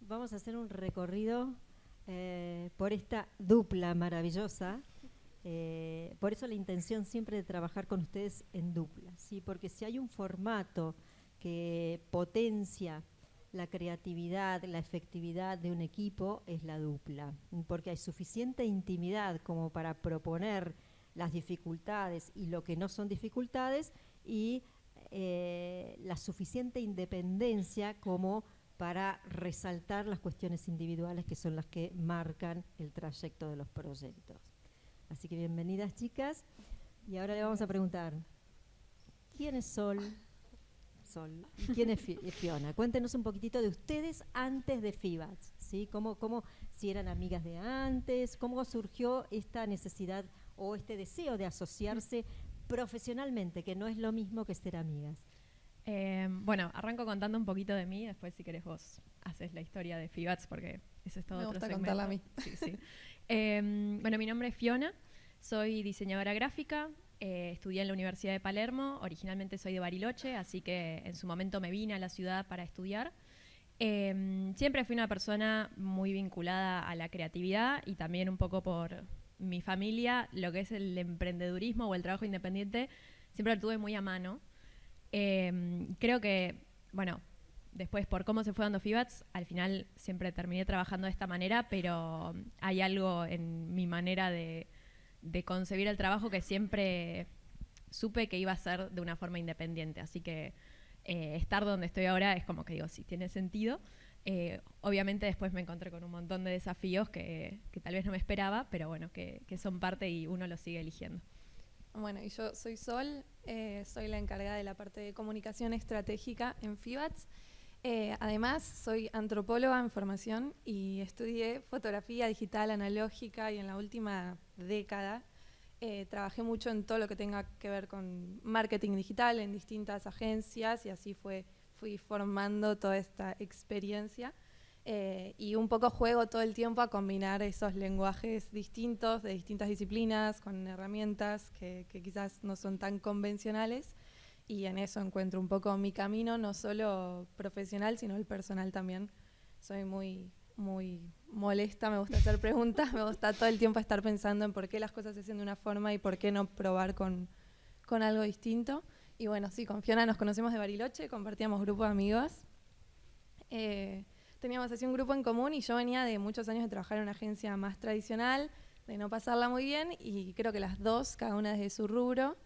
vamos a hacer un recorrido por esta dupla maravillosa. Por eso la intención siempre de trabajar con ustedes en dupla, ¿sí? Porque si hay un formato que potencia la creatividad, la efectividad de un equipo, es la dupla, porque hay suficiente intimidad como para proponer las dificultades y lo que no son dificultades, y la suficiente independencia como para resaltar las cuestiones individuales que son las que marcan el trayecto de los proyectos. Así que bienvenidas, chicas. Y ahora le vamos a preguntar, ¿quién es Sol? ¿Y quién es Fiona? Cuéntenos un poquitito de ustedes antes de FIBATS, ¿sí? ¿Cómo, si eran amigas de antes? ¿Cómo surgió esta necesidad o este deseo de asociarse profesionalmente, que no es lo mismo que ser amigas? Bueno, arranco contando un poquito de mí, después si querés vos haces la historia de FIBATS, porque eso es todo otro segmento. Me gusta contarla a mí. Sí. Bueno, mi nombre es Fiona, soy diseñadora gráfica, estudié en la Universidad de Palermo, originalmente soy de Bariloche, así que en su momento me vine a la ciudad para estudiar. Siempre fui una persona muy vinculada a la creatividad y también un poco por mi familia, lo que es el emprendedurismo o el trabajo independiente, siempre lo tuve muy a mano. Creo que, bueno, después por cómo se fue dando FIBATS, al final siempre terminé trabajando de esta manera, pero hay algo en mi manera de concebir el trabajo que siempre supe que iba a ser de una forma independiente, así que estar donde estoy ahora es como que digo, sí, tiene sentido. Obviamente después me encontré con un montón de desafíos que tal vez no me esperaba, pero bueno, que son parte y uno los sigue eligiendo. Bueno, y yo soy Sol, soy la encargada de la parte de comunicación estratégica en FIBATS. Además, soy antropóloga en formación y estudié fotografía digital analógica, y en la última década trabajé mucho en todo lo que tenga que ver con marketing digital en distintas agencias, y así fui formando toda esta experiencia. Y un poco juego todo el tiempo a combinar esos lenguajes distintos de distintas disciplinas con herramientas que quizás no son tan convencionales, y en eso encuentro un poco mi camino, no solo profesional, sino el personal también. Soy muy molesta, me gusta hacer preguntas, me gusta todo el tiempo estar pensando en por qué las cosas se hacen de una forma y por qué no probar con algo distinto. Y bueno, sí, con Fiona nos conocemos de Bariloche, compartíamos grupo de amigos. Teníamos así un grupo en común, y yo venía de muchos años de trabajar en una agencia más tradicional, de no pasarla muy bien, y creo que las dos, cada una desde su rubro,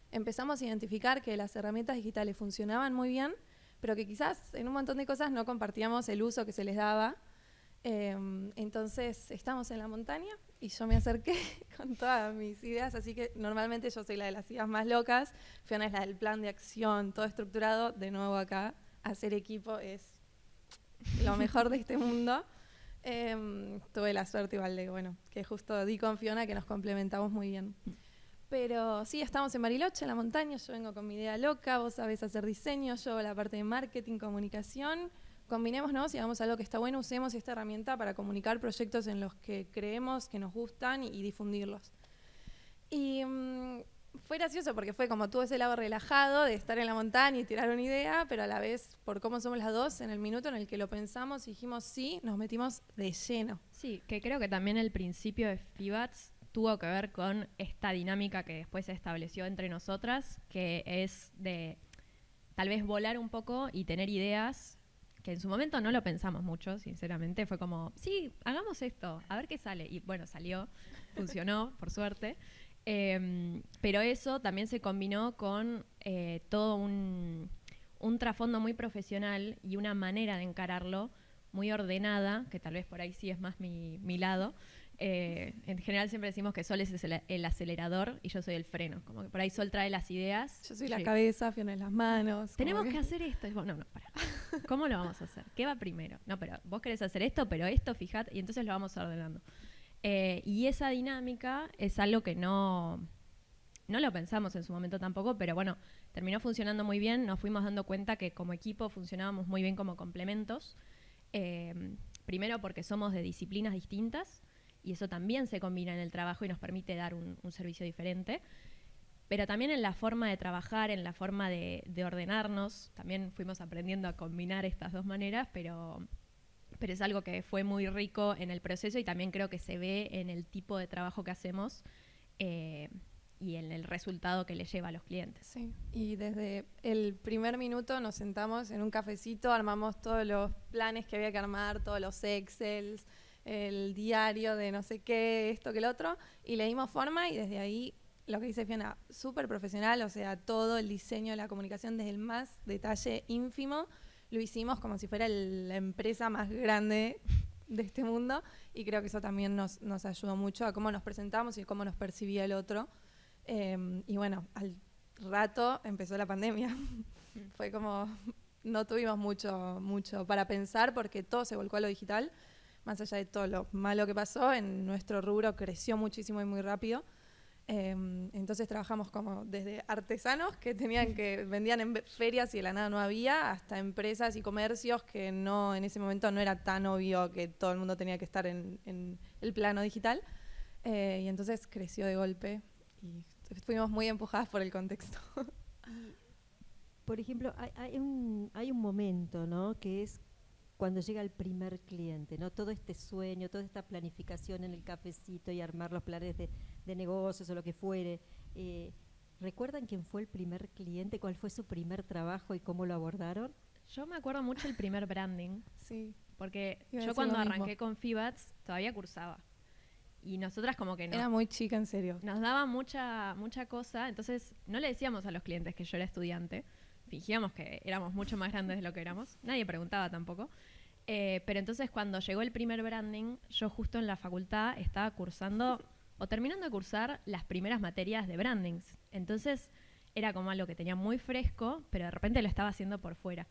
empezamos a identificar que las herramientas digitales funcionaban muy bien, pero que quizás en un montón de cosas no compartíamos el uso que se les daba. Entonces estamos en la montaña y yo me acerqué con todas mis ideas, así que normalmente yo soy la de las ideas más locas, Fiona es la del plan de acción, todo estructurado. De nuevo acá, hacer equipo es lo mejor de este mundo. Tuve la suerte igual de, bueno, que justo di con Fiona, que nos complementamos muy bien. Pero sí, estamos en Bariloche, en la montaña, yo vengo con mi idea loca, vos sabés hacer diseño, yo la parte de marketing, comunicación. Combinémonos y hagamos algo que está bueno, usemos esta herramienta para comunicar proyectos en los que creemos, que nos gustan, y difundirlos. Y fue gracioso porque fue como todo ese lado relajado de estar en la montaña y tirar una idea, pero a la vez, por cómo somos las dos, en el minuto en el que lo pensamos y dijimos sí, nos metimos de lleno. Sí, que creo que también el principio de FIBATS tuvo que ver con esta dinámica que después se estableció entre nosotras, que es de tal vez volar un poco y tener ideas que en su momento no lo pensamos mucho, sinceramente. Fue como, sí, hagamos esto, a ver qué sale. Y bueno, salió, funcionó, por suerte. Pero eso también se combinó con todo un trasfondo muy profesional y una manera de encararlo muy ordenada, que tal vez por ahí sí es más mi lado. En general siempre decimos que Sol es el acelerador y yo soy el freno. Como que por ahí Sol trae las ideas. Yo soy la cabeza, Fiona en las manos. Tenemos que hacer esto. Y vos, no, pará. ¿Cómo lo vamos a hacer? ¿Qué va primero? No, pero vos querés hacer esto, pero esto, fíjate. Y entonces lo vamos ordenando. Y esa dinámica es algo que no lo pensamos en su momento tampoco, pero bueno, terminó funcionando muy bien. Nos fuimos dando cuenta que como equipo funcionábamos muy bien como complementos. Primero porque somos de disciplinas distintas, y eso también se combina en el trabajo y nos permite dar un servicio diferente. Pero también en la forma de trabajar, en la forma de ordenarnos, también fuimos aprendiendo a combinar estas dos maneras, pero pero es algo que fue muy rico en el proceso y también creo que se ve en el tipo de trabajo que hacemos y en el resultado que le lleva a los clientes. Sí, y desde el primer minuto nos sentamos en un cafecito, armamos todos los planes que había que armar, todos los Excels, el diario de no sé qué, esto que el otro, y le dimos forma y desde ahí, lo que dice Fiona, súper profesional, o sea, todo el diseño, la comunicación desde el más detalle ínfimo, lo hicimos como si fuera la empresa más grande de este mundo y creo que eso también nos ayudó mucho a cómo nos presentamos y cómo nos percibía el otro. Y bueno, al rato empezó la pandemia. Fue como, no tuvimos mucho para pensar porque todo se volcó a lo digital. Más allá de todo lo malo que pasó, en nuestro rubro creció muchísimo y muy rápido. Entonces trabajamos como desde artesanos que vendían en ferias y de la nada no había, hasta empresas y comercios que no, en ese momento no era tan obvio que todo el mundo tenía que estar en el plano digital. Y entonces creció de golpe y fuimos muy empujadas por el contexto. Por ejemplo, hay un momento, ¿no?, que es cuando llega el primer cliente, ¿no? Todo este sueño, toda esta planificación en el cafecito y armar los planes de negocios o lo que fuere. ¿Recuerdan quién fue el primer cliente? ¿Cuál fue su primer trabajo y cómo lo abordaron? Yo me acuerdo mucho el primer branding. Sí. Porque Iba a yo decir cuando lo mismo. arranqué con Fibats todavía cursaba. Y nosotras como que Era muy chica, en serio. nos daba mucha cosa, entonces no le decíamos a los clientes que yo era estudiante, fingíamos que éramos mucho más grandes de lo que éramos, nadie preguntaba tampoco. Pero entonces cuando llegó el primer branding, yo justo en la facultad estaba cursando o terminando de cursar las primeras materias de brandings. Entonces era como algo que tenía muy fresco, pero de repente lo estaba haciendo por fuera.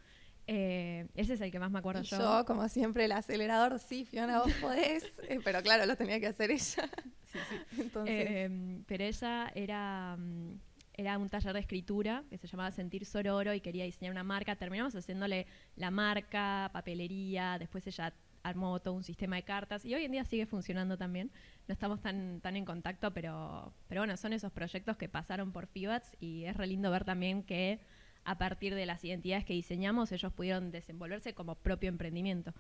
Ese es el que más me acuerdo Y yo. yo, como siempre, el acelerador, sí, Fiona, vos podés, pero claro, lo tenía que hacer ella. Sí, sí. Entonces, Pero ella era un taller de escritura que se llamaba Sentir Sororo y quería diseñar una marca. Terminamos haciéndole la marca, papelería, después ella armó todo un sistema de cartas y hoy en día sigue funcionando también. No estamos tan en contacto, pero bueno, son esos proyectos que pasaron por Fibats y es re lindo ver también que a partir de las identidades que diseñamos ellos pudieron desenvolverse como propio emprendimiento.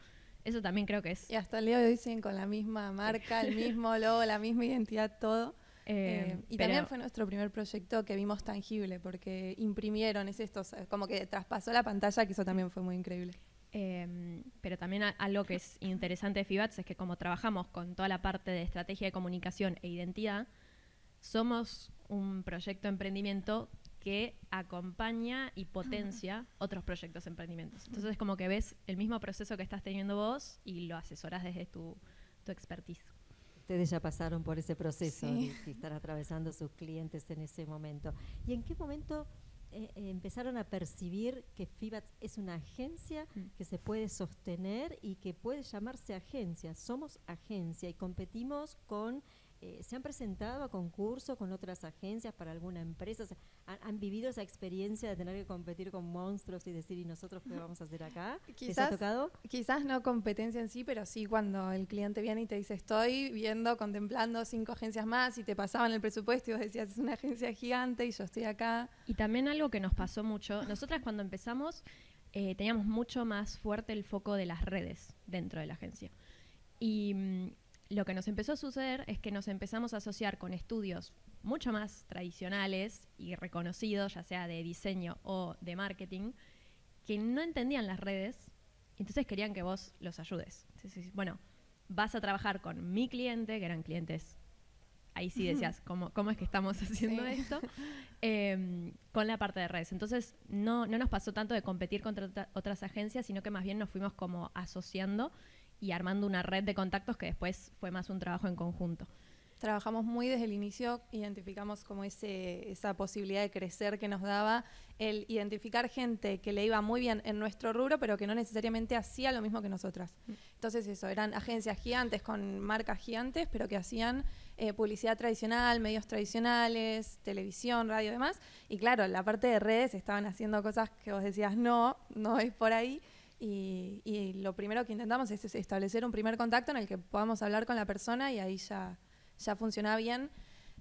Eso también creo que es... y hasta el día de hoy siguen con la misma marca, el mismo logo, la misma identidad, todo. Y también fue nuestro primer proyecto que vimos tangible, porque imprimieron, como que traspasó la pantalla, que eso también fue muy increíble. Pero también algo que es interesante de Fibats es que como trabajamos con toda la parte de estrategia de comunicación e identidad, somos un proyecto de emprendimiento que acompaña y potencia otros proyectos de emprendimientos. Entonces es como que ves el mismo proceso que estás teniendo vos y lo asesoras desde tu expertise. Ustedes ya pasaron por ese proceso, Sí. de estar atravesando sus clientes en ese momento. ¿Y en qué momento empezaron a percibir que Fibats es una agencia que se puede sostener y que puede llamarse agencia? Somos agencia y competimos con... ¿se han presentado a concurso con otras agencias para alguna empresa? O sea, ¿han vivido esa experiencia de tener que competir con monstruos y decir, ¿y nosotros qué vamos a hacer acá? ¿Les ha tocado? Quizás no competencia en sí, pero sí cuando el cliente viene y te dice, estoy viendo, contemplando 5 agencias más y te pasaban el presupuesto y vos decías, es una agencia gigante y yo estoy acá. Y también algo que nos pasó mucho, nosotras cuando empezamos teníamos mucho más fuerte el foco de las redes dentro de la agencia. Y lo que nos empezó a suceder es que nos empezamos a asociar con estudios mucho más tradicionales y reconocidos, ya sea de diseño o de marketing, que no entendían las redes, entonces querían que vos los ayudes. Entonces, bueno, vas a trabajar con mi cliente, que eran clientes, ahí sí decías, ¿cómo es que estamos haciendo esto? Con la parte de redes. Entonces, no nos pasó tanto de competir contra otras agencias, sino que más bien nos fuimos como asociando y armando una red de contactos que después fue más un trabajo en conjunto. Trabajamos muy desde el inicio, identificamos como esa posibilidad de crecer que nos daba el identificar gente que le iba muy bien en nuestro rubro, pero que no necesariamente hacía lo mismo que nosotras. Entonces eso, eran agencias gigantes con marcas gigantes, pero que hacían publicidad tradicional, medios tradicionales, televisión, radio y demás. Y claro, en la parte de redes estaban haciendo cosas que vos decías, no es por ahí. Y lo primero que intentamos es establecer un primer contacto en el que podamos hablar con la persona y ahí ya funcionaba bien.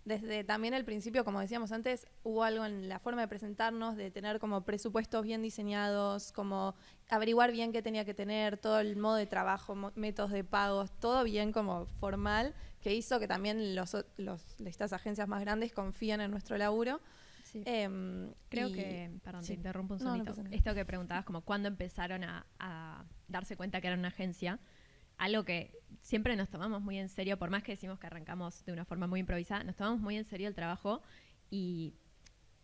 desde también el principio, como decíamos antes, hubo algo en la forma de presentarnos, de tener como presupuestos bien diseñados, como averiguar bien qué tenía que tener, todo el modo de trabajo, métodos de pagos, todo bien como formal, que hizo que también estas agencias más grandes confíen en nuestro laburo. Sí. Creo que, perdón, te interrumpo un segundito. No, esto que preguntabas, como cuándo empezaron a darse cuenta que era una agencia, algo que siempre nos tomamos muy en serio, por más que decimos que arrancamos de una forma muy improvisada, nos tomamos muy en serio el trabajo y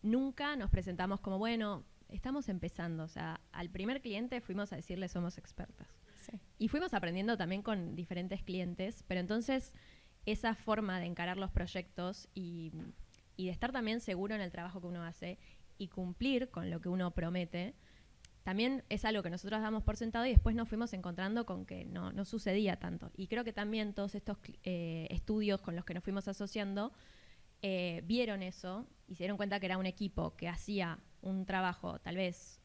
nunca nos presentamos como, bueno, estamos empezando. O sea, al primer cliente fuimos a decirle somos expertas. Sí. Y fuimos aprendiendo también con diferentes clientes, pero entonces esa forma de encarar los proyectos y de estar también seguro en el trabajo que uno hace y cumplir con lo que uno promete, también es algo que nosotros damos por sentado y después nos fuimos encontrando con que no sucedía tanto. Y creo que también todos estos estudios con los que nos fuimos asociando vieron eso y se dieron cuenta que era un equipo que hacía un trabajo tal vez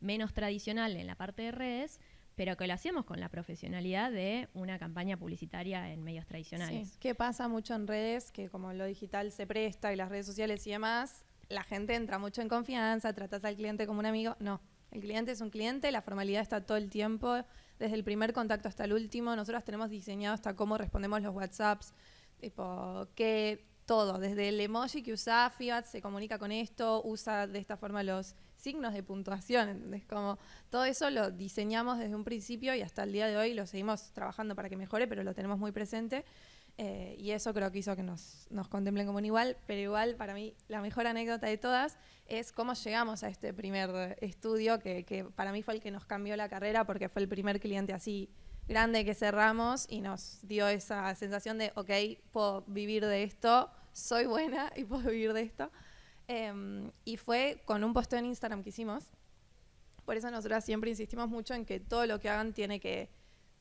menos tradicional en la parte de redes, pero que lo hacíamos con la profesionalidad de una campaña publicitaria en medios tradicionales. Sí. ¿Qué pasa mucho en redes? Que como lo digital se presta y las redes sociales y demás, la gente entra mucho en confianza, tratas al cliente como un amigo. No, el cliente es un cliente, la formalidad está todo el tiempo, desde el primer contacto hasta el último. Nosotros tenemos diseñado hasta cómo respondemos los WhatsApps, tipo, que todo, desde el emoji que usa Fiat se comunica con esto, usa de esta forma los signos de puntuación, ¿entendés? Como todo eso lo diseñamos desde un principio y hasta el día de hoy lo seguimos trabajando para que mejore, pero lo tenemos muy presente. Y eso creo que hizo que nos contemplen como un igual, pero igual para mí la mejor anécdota de todas es cómo llegamos a este primer estudio, que para mí fue el que nos cambió la carrera porque fue el primer cliente así grande que cerramos y nos dio esa sensación de, ok, puedo vivir de esto, soy buena y puedo vivir de esto. Y fue con un posteo en Instagram que hicimos. Por eso nosotras siempre insistimos mucho en que todo lo que hagan tiene que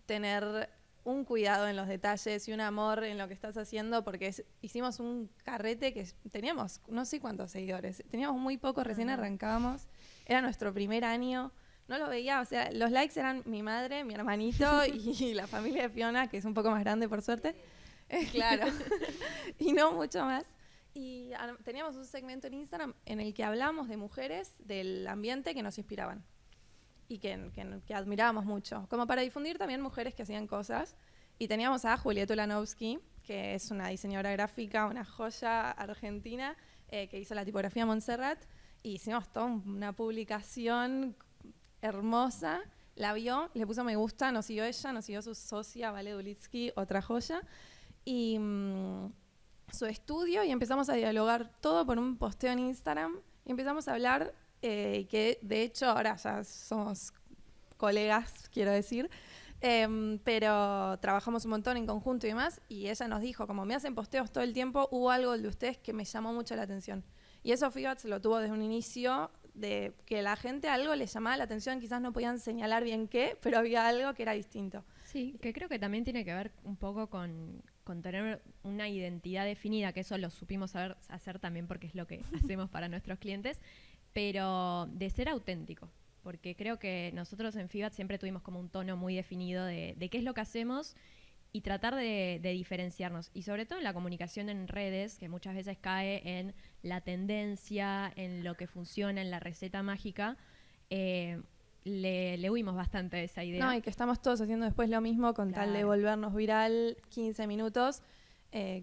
tener un cuidado en los detalles y un amor en lo que estás haciendo, porque hicimos un carrete que teníamos no sé cuántos seguidores, teníamos muy pocos, recién arrancábamos, era nuestro primer año, no lo veía, o sea, los likes eran mi madre, mi hermanito y la familia de Fiona, que es un poco más grande por suerte, claro, y no mucho más. Y teníamos un segmento en Instagram en el que hablamos de mujeres del ambiente que nos inspiraban y que admirábamos mucho, como para difundir también mujeres que hacían cosas. Y teníamos a Julieta Ulanovsky, que es una diseñadora gráfica, una joya argentina, que hizo la tipografía Montserrat, y hicimos toda una publicación hermosa. La vio, le puso me gusta, nos siguió ella, nos siguió su socia, Vale Dulitsky, otra joya, y su estudio, y empezamos a dialogar todo por un posteo en Instagram, y empezamos a hablar, que de hecho ahora ya somos colegas, quiero decir, pero trabajamos un montón en conjunto y demás, y ella nos dijo, como me hacen posteos todo el tiempo, hubo algo de ustedes que me llamó mucho la atención. Y eso Fiat se lo tuvo desde un inicio, de que la gente algo le llamaba la atención, quizás no podían señalar bien qué, pero había algo que era distinto. Sí, que creo que también tiene que ver un poco con tener una identidad definida, que eso lo supimos hacer también porque es lo que hacemos para nuestros clientes, pero de ser auténtico, porque creo que nosotros en Fibat siempre tuvimos como un tono muy definido de qué es lo que hacemos y tratar de diferenciarnos, y sobre todo en la comunicación en redes, que muchas veces cae en la tendencia, en lo que funciona, en la receta mágica. Le huimos bastante de esa idea. No, y que estamos todos haciendo después lo mismo con tal de volvernos viral 15 minutos.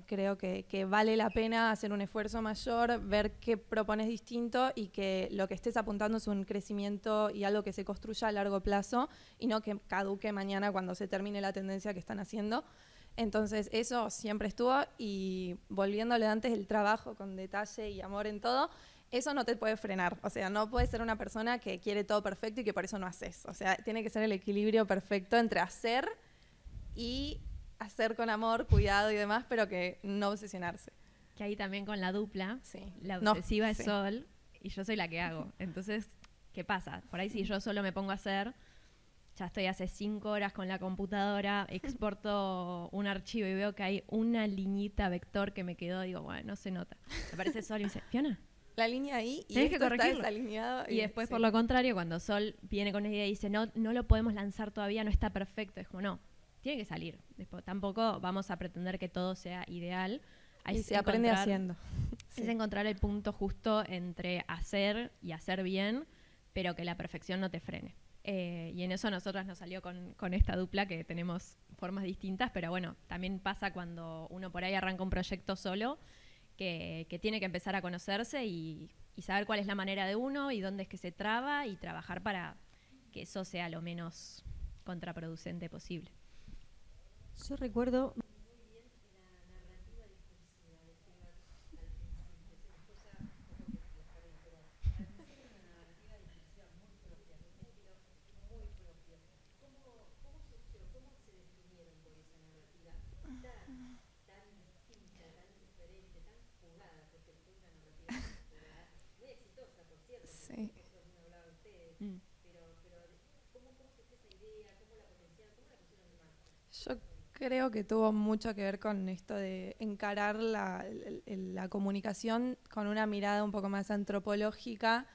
Creo que vale la pena hacer un esfuerzo mayor, ver qué propones distinto y que lo que estés apuntando es un crecimiento y algo que se construya a largo plazo y no que caduque mañana cuando se termine la tendencia que están haciendo. Entonces eso siempre estuvo, y volviéndole antes el trabajo con detalle y amor en todo, eso no te puede frenar. O sea, no puedes ser una persona que quiere todo perfecto y que por eso no haces. O sea, tiene que ser el equilibrio perfecto entre hacer y hacer con amor, cuidado y demás, pero que no obsesionarse. Que ahí también con la dupla, sí. La obsesiva es Sol y yo soy la que hago. Entonces, ¿qué pasa? Por ahí si yo solo me pongo a hacer, ya estoy hace 5 horas con la computadora, exporto un archivo y veo que hay una liñita vector que me quedó, digo, bueno, no se nota. Me aparece Sol y me dice, Fiona, la línea ahí y esto que está desalineado. Y después, por lo contrario, cuando Sol viene con una idea y dice, no lo podemos lanzar todavía, no está perfecto, es como, no, tiene que salir. Después, tampoco vamos a pretender que todo sea ideal. Y se aprende haciendo. Es encontrar el punto justo entre hacer y hacer bien, pero que la perfección no te frene. Y en eso a nosotras nos salió con esta dupla, que tenemos formas distintas, pero bueno, también pasa cuando uno por ahí arranca un proyecto solo, que tiene que empezar a conocerse y saber cuál es la manera de uno y dónde es que se traba, y trabajar para que eso sea lo menos contraproducente posible. Yo recuerdo Sí. Yo creo que tuvo mucho que ver con esto de encarar la comunicación con una mirada un poco más antropológica.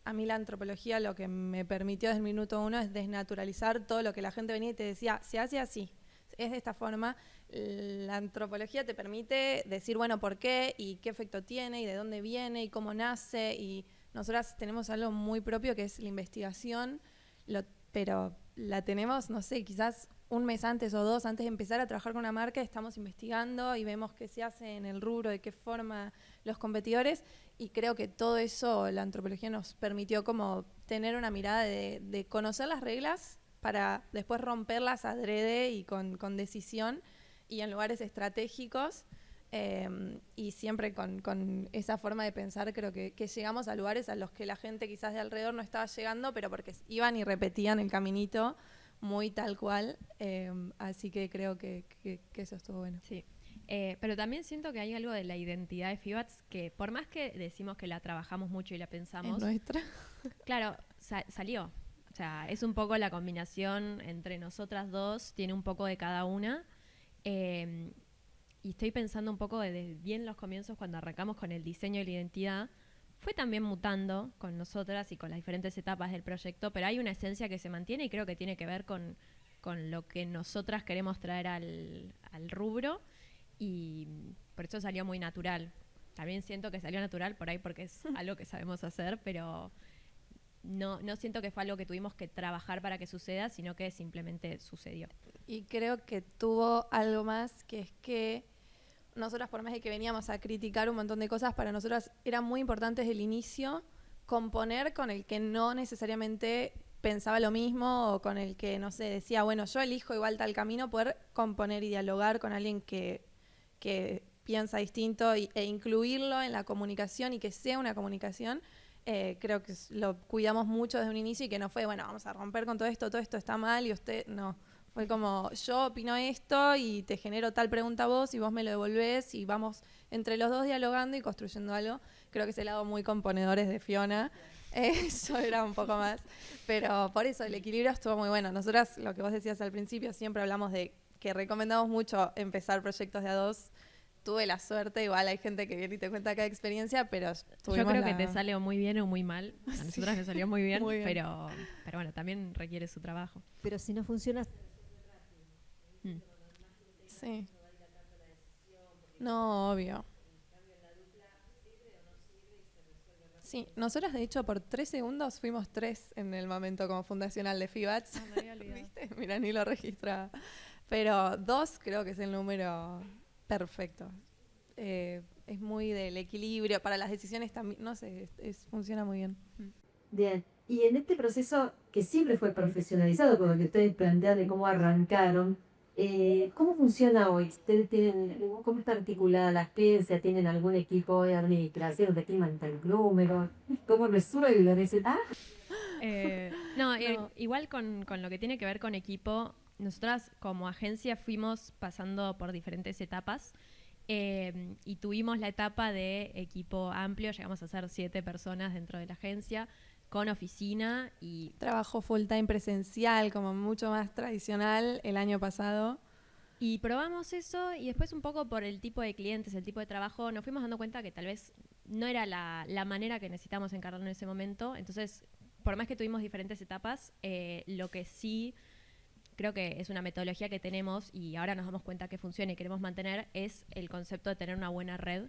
A mí la antropología lo que me permitió desde el minuto uno es desnaturalizar todo lo que la gente venía y te decía, se hace así, es de esta forma. La antropología te permite decir, bueno, por qué y qué efecto tiene y de dónde viene y cómo nace, y nosotras tenemos algo muy propio que es la investigación, pero la tenemos, no sé, quizás un mes antes o dos antes de empezar a trabajar con una marca, estamos investigando y vemos qué se hace en el rubro, de qué forma los competidores, y creo que todo eso la antropología nos permitió como tener una mirada de conocer las reglas para después romperlas adrede y con decisión y en lugares estratégicos, y siempre con esa forma de pensar. Creo que llegamos a lugares a los que la gente quizás de alrededor no estaba llegando, pero porque iban y repetían el caminito muy tal cual, así que creo que eso estuvo bueno. Sí, pero también siento que hay algo de la identidad de FIBATS que, por más que decimos que la trabajamos mucho y la pensamos, ¿Es nuestra? Claro, salió. O sea, es un poco la combinación entre nosotras dos, tiene un poco de cada una. Y estoy pensando un poco desde bien los comienzos, cuando arrancamos con el diseño y la identidad, fue también mutando con nosotras y con las diferentes etapas del proyecto, pero hay una esencia que se mantiene y creo que tiene que ver con lo que nosotras queremos traer al rubro, y por eso salió muy natural. También siento que salió natural por ahí porque es algo que sabemos hacer, pero no siento que fue algo que tuvimos que trabajar para que suceda, sino que simplemente sucedió. Y creo que tuvo algo más, que es que nosotras, por más de que veníamos a criticar un montón de cosas, para nosotras era muy importante desde el inicio componer con el que no necesariamente pensaba lo mismo, o con el que, no sé, decía, bueno, yo elijo igual tal camino, poder componer y dialogar con alguien que piensa distinto e incluirlo en la comunicación y que sea una comunicación. Creo que lo cuidamos mucho desde un inicio, y que no fue, bueno, vamos a romper con todo esto está mal y usted, no. Fue como, yo opino esto y te genero tal pregunta a vos y vos me lo devolvés y vamos entre los dos dialogando y construyendo algo. Creo que ese lado muy componedores de Fiona. Yo era un poco más. Pero por eso el equilibrio estuvo muy bueno. Nosotras, lo que vos decías al principio, siempre hablamos de que recomendamos mucho empezar proyectos de a dos. Tuve la suerte, igual hay gente que viene y te cuenta cada experiencia, pero yo creo que te sale o muy bien o muy mal. A nosotras sí, nos salió muy bien, muy bien. Pero bueno, también requiere su trabajo. Pero si no funciona... Sí. No, obvio. Sí, nosotras de hecho por 3 segundos fuimos 3 en el momento como fundacional de FIBATS. Me había olvidado. ¿Viste? Mira, ni lo registraba. Pero 2 creo que es el número perfecto. Es muy del equilibrio. Para las decisiones también, no sé, funciona muy bien. Bien. Y en este proceso que siempre fue profesionalizado, por lo que ustedes plantean de cómo arrancaron, ¿cómo funciona hoy? ¿Ustedes tienen, cómo está articulada la agencia? ¿Tienen algún equipo de administración? ¿De quién maneja el número? ¿Cómo resuelven ese? No, igual con lo que tiene que ver con equipo, nosotras como agencia fuimos pasando por diferentes etapas, y tuvimos la etapa de equipo amplio, llegamos a ser 7 personas dentro de la agencia, con oficina y... Trabajo full time presencial, como mucho más tradicional el año pasado. Y probamos eso, y después un poco por el tipo de clientes, el tipo de trabajo, nos fuimos dando cuenta que tal vez no era la manera que necesitábamos encargarlo en ese momento. Entonces, por más que tuvimos diferentes etapas, lo que sí creo que es una metodología que tenemos y ahora nos damos cuenta que funciona y queremos mantener, es el concepto de tener una buena red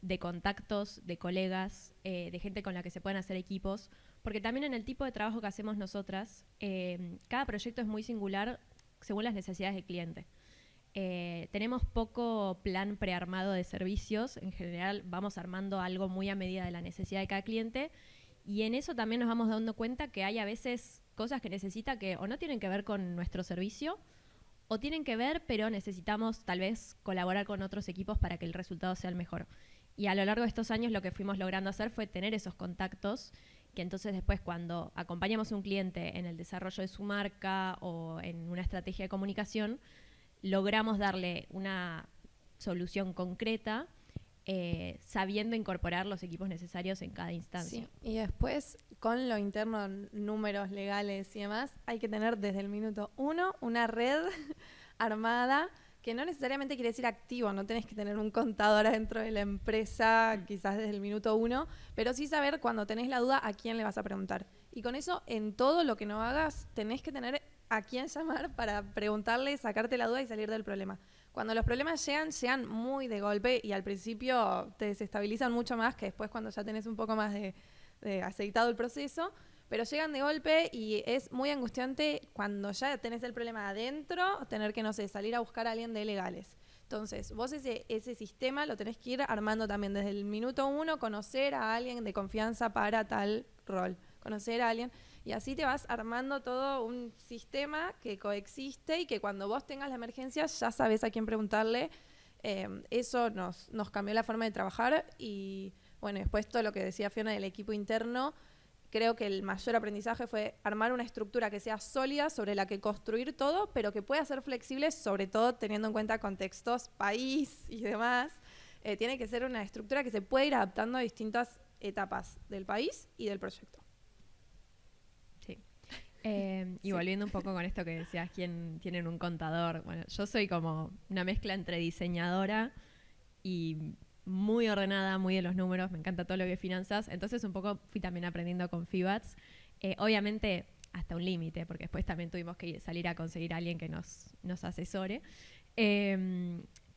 de contactos, de colegas, de gente con la que se pueden hacer equipos, porque también en el tipo de trabajo que hacemos nosotras, cada proyecto es muy singular según las necesidades del cliente. Tenemos poco plan prearmado de servicios, en general vamos armando algo muy a medida de la necesidad de cada cliente, y en eso también nos vamos dando cuenta que hay a veces cosas que necesita que o no tienen que ver con nuestro servicio, o tienen que ver, pero necesitamos tal vez colaborar con otros equipos para que el resultado sea el mejor. Y a lo largo de estos años lo que fuimos logrando hacer fue tener esos contactos, que entonces después cuando acompañamos a un cliente en el desarrollo de su marca o en una estrategia de comunicación, logramos darle una solución concreta, sabiendo incorporar los equipos necesarios en cada instancia. Sí, y después, con lo interno, números legales y demás, hay que tener desde el minuto 1 una red armada, que no necesariamente quiere decir activo, no tenés que tener un contador adentro de la empresa, quizás desde el minuto 1, pero sí saber cuando tenés la duda a quién le vas a preguntar. Y con eso, en todo lo que no hagas, tenés que tener a quién llamar para preguntarle, sacarte la duda y salir del problema. Cuando los problemas llegan muy de golpe y al principio te desestabilizan mucho más que después cuando ya tenés un poco más de aceitado el proceso, pero llegan de golpe y es muy angustiante cuando ya tenés el problema adentro, tener que, no sé, salir a buscar a alguien de legales. Entonces, vos ese sistema lo tenés que ir armando también desde el minuto 1, conocer a alguien de confianza para tal rol, conocer a alguien, y así te vas armando todo un sistema que coexiste y que cuando vos tengas la emergencia ya sabés a quién preguntarle. Eso nos cambió la forma de trabajar y, bueno, después todo lo que decía Fiona del equipo interno, creo que el mayor aprendizaje fue armar una estructura que sea sólida sobre la que construir todo, pero que pueda ser flexible, sobre todo teniendo en cuenta contextos, país y demás. Tiene que ser una estructura que se pueda ir adaptando a distintas etapas del país y del proyecto. Sí. Y volviendo un poco con esto que decías, ¿quién tienen un contador? Bueno, yo soy como una mezcla entre diseñadora y muy ordenada, muy de los números, me encanta todo lo que es finanzas, entonces un poco fui también aprendiendo con Fibats, obviamente hasta un límite, porque después también tuvimos que salir a conseguir a alguien que nos asesore,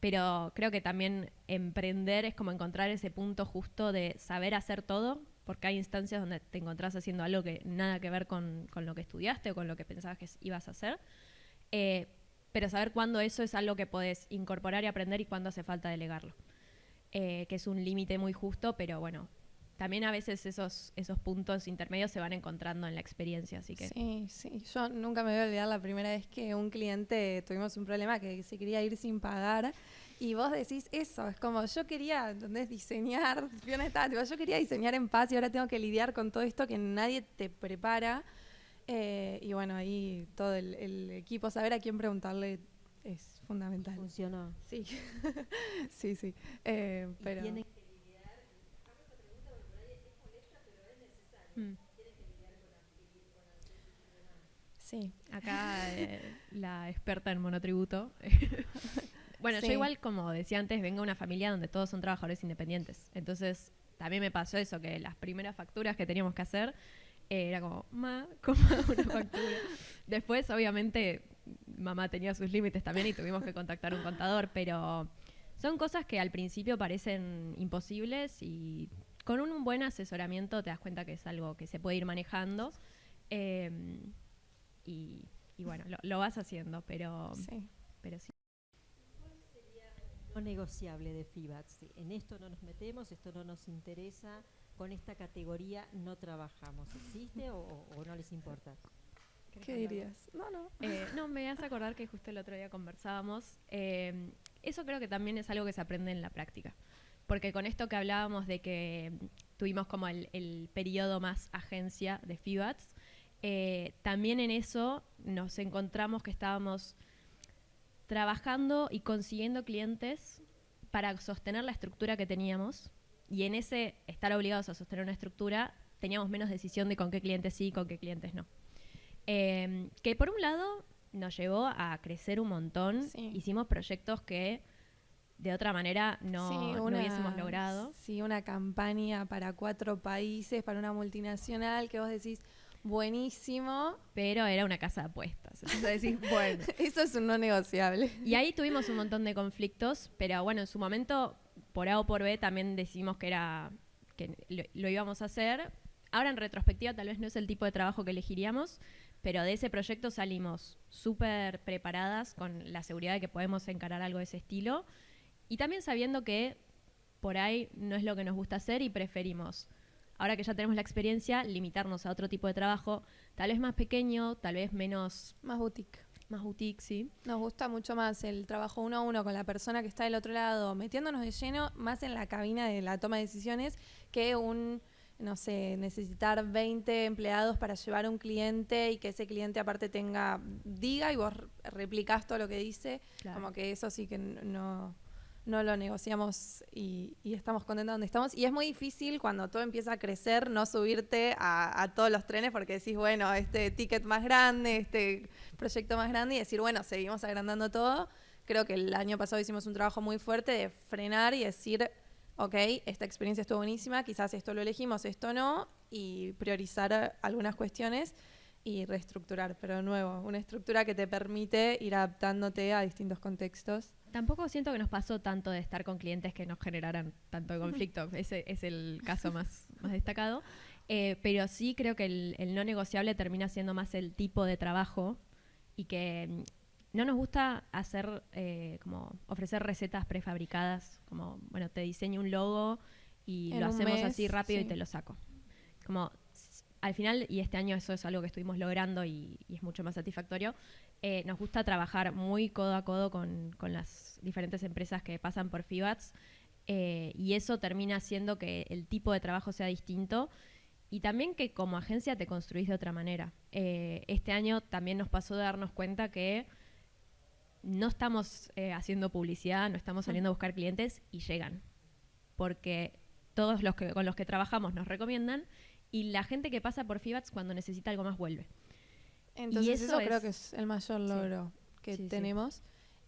pero creo que también emprender es como encontrar ese punto justo de saber hacer todo, porque hay instancias donde te encontrás haciendo algo que nada que ver con lo que estudiaste o con lo que pensabas que ibas a hacer, pero saber cuándo eso es algo que podés incorporar y aprender y cuándo hace falta delegarlo. Que es un límite muy justo, pero bueno, también a veces esos puntos intermedios se van encontrando en la experiencia, así que... Sí, yo nunca me voy a olvidar la primera vez que un cliente tuvimos un problema que se quería ir sin pagar y vos decís eso, es como yo quería, ¿entendés? Diseñar, Fiona estaba, tipo, yo quería diseñar en paz y ahora tengo que lidiar con todo esto que nadie te prepara, y bueno, ahí todo el equipo, saber a quién preguntarle es fundamental. Funcionó. Sí, sí. Pero... Tienen que lidiar, hago esta pregunta porque por ahí es molesta, pero es necesario. Tienen que lidiar con archivos y demás. Sí. Acá la experta en monotributo. Bueno, Sí. yo igual, como decía antes, vengo de una familia donde todos son trabajadores independientes. Entonces, también me pasó eso, que las primeras facturas que teníamos que hacer era como, ¿cómo hago una factura? Después, obviamente, mamá tenía sus límites también y tuvimos que contactar un contador, pero son cosas que al principio parecen imposibles y con un buen asesoramiento te das cuenta que es algo que se puede ir manejando, y bueno, lo vas haciendo, pero sí. No negociable de Fibats. En esto no nos metemos, esto no nos interesa, con esta categoría no trabajamos. ¿Existe o no les importa? ¿Qué dirías? No. No, me hace acordar que justo el otro día conversábamos. Eso creo que también es algo que se aprende en la práctica. Porque con esto que hablábamos de que tuvimos como el periodo más agencia de Fibats, también en eso nos encontramos que estábamos trabajando y consiguiendo clientes para sostener la estructura que teníamos, y en ese estar obligados a sostener una estructura teníamos menos decisión de con qué clientes sí y con qué clientes no. Que por un lado nos llevó a crecer un montón, hicimos proyectos que de otra manera no hubiésemos logrado. Sí, una campaña para 4 países, para una multinacional, que vos decís, buenísimo. Pero era una casa de apuestas. Entonces decís, bueno. Eso es un no negociable. Y ahí tuvimos un montón de conflictos, pero bueno, en su momento, por A o por B, también decidimos que lo íbamos a hacer. Ahora en retrospectiva tal vez no es el tipo de trabajo que elegiríamos, pero de ese proyecto salimos súper preparadas con la seguridad de que podemos encarar algo de ese estilo y también sabiendo que por ahí no es lo que nos gusta hacer y preferimos, ahora que ya tenemos la experiencia, limitarnos a otro tipo de trabajo, tal vez más pequeño, tal vez menos... Más boutique. Más boutique, sí. Nos gusta mucho más el trabajo 1 a 1 con la persona que está del otro lado, metiéndonos de lleno más en la cabina de la toma de decisiones que no sé, necesitar 20 empleados para llevar a un cliente y que ese cliente aparte diga y vos replicás todo lo que dice. Claro. Como que eso sí que no lo negociamos y estamos contentos donde estamos. Y es muy difícil cuando todo empieza a crecer no subirte a todos los trenes porque decís, bueno, este ticket más grande, este proyecto más grande y decir, bueno, seguimos agrandando todo. Creo que el año pasado hicimos un trabajo muy fuerte de frenar y decir, ok, esta experiencia estuvo buenísima, quizás esto lo elegimos, esto no, y priorizar algunas cuestiones y reestructurar, pero de nuevo, una estructura que te permite ir adaptándote a distintos contextos. Tampoco siento que nos pasó tanto de estar con clientes que nos generaran tanto de conflicto. Ese es el caso más destacado. Pero sí creo que el no negociable termina siendo más el tipo de trabajo y que no nos gusta hacer como ofrecer recetas prefabricadas, como, bueno, te diseño un logo y lo hacemos así rápido y te lo saco. Como al final, y este año eso es algo que estuvimos logrando y es mucho más satisfactorio, nos gusta trabajar muy codo a codo con las diferentes empresas que pasan por FIBATS y eso termina haciendo que el tipo de trabajo sea distinto y también que como agencia te construís de otra manera. Este año también nos pasó de darnos cuenta que no estamos haciendo publicidad, no estamos saliendo a buscar clientes y llegan. Porque todos con los que trabajamos nos recomiendan y la gente que pasa por FIBATS cuando necesita algo más vuelve. Entonces eso creo que es el mayor logro que tenemos. Sí.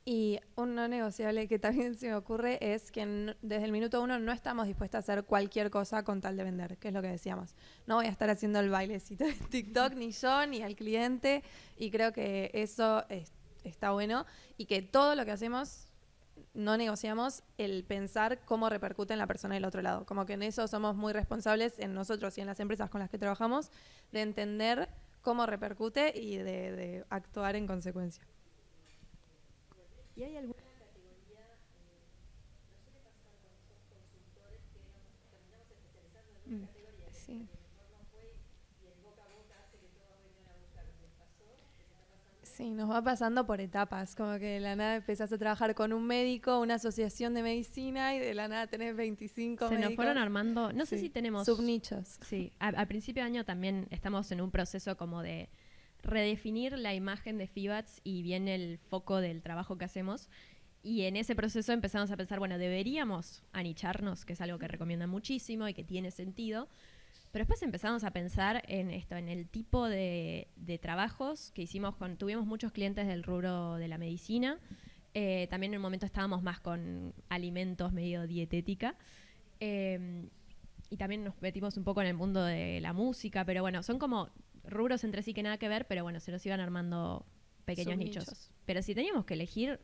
Y un no negociable que también se me ocurre es que desde el minuto 1 no estamos dispuestos a hacer cualquier cosa con tal de vender, que es lo que decíamos. No voy a estar haciendo el bailecito de TikTok, ni yo, ni al cliente, y creo que eso está bueno, y que todo lo que hacemos no negociamos el pensar cómo repercute en la persona del otro lado. Como que en eso somos muy responsables en nosotros y en las empresas con las que trabajamos, de entender cómo repercute y de actuar en consecuencia. ¿Y hay alguna categoría, no suele pasar con esos consultores que terminamos especializando en una categoría? Sí. Y el boca a boca hace que todos vengan a buscar. ¿Les pasó? ¿Les está pasando? Sí, nos va pasando por etapas, como que de la nada empezás a trabajar con un médico, una asociación de medicina y de la nada tenés 25 médicos. Se nos fueron armando, no sé si tenemos... subnichos. Sí, al principio de año también estamos en un proceso como de redefinir la imagen de FIBATS y bien el foco del trabajo que hacemos. Y en ese proceso empezamos a pensar, bueno, deberíamos anicharnos, que es algo que recomiendan muchísimo y que tiene sentido. Pero después empezamos a pensar en esto, en el tipo de trabajos que hicimos tuvimos muchos clientes del rubro de la medicina. También en un momento estábamos más con alimentos medio dietética. Y también nos metimos un poco en el mundo de la música, pero bueno, son como rubros entre sí que nada que ver, pero bueno, se nos iban armando pequeños nichos. Pero si teníamos que elegir,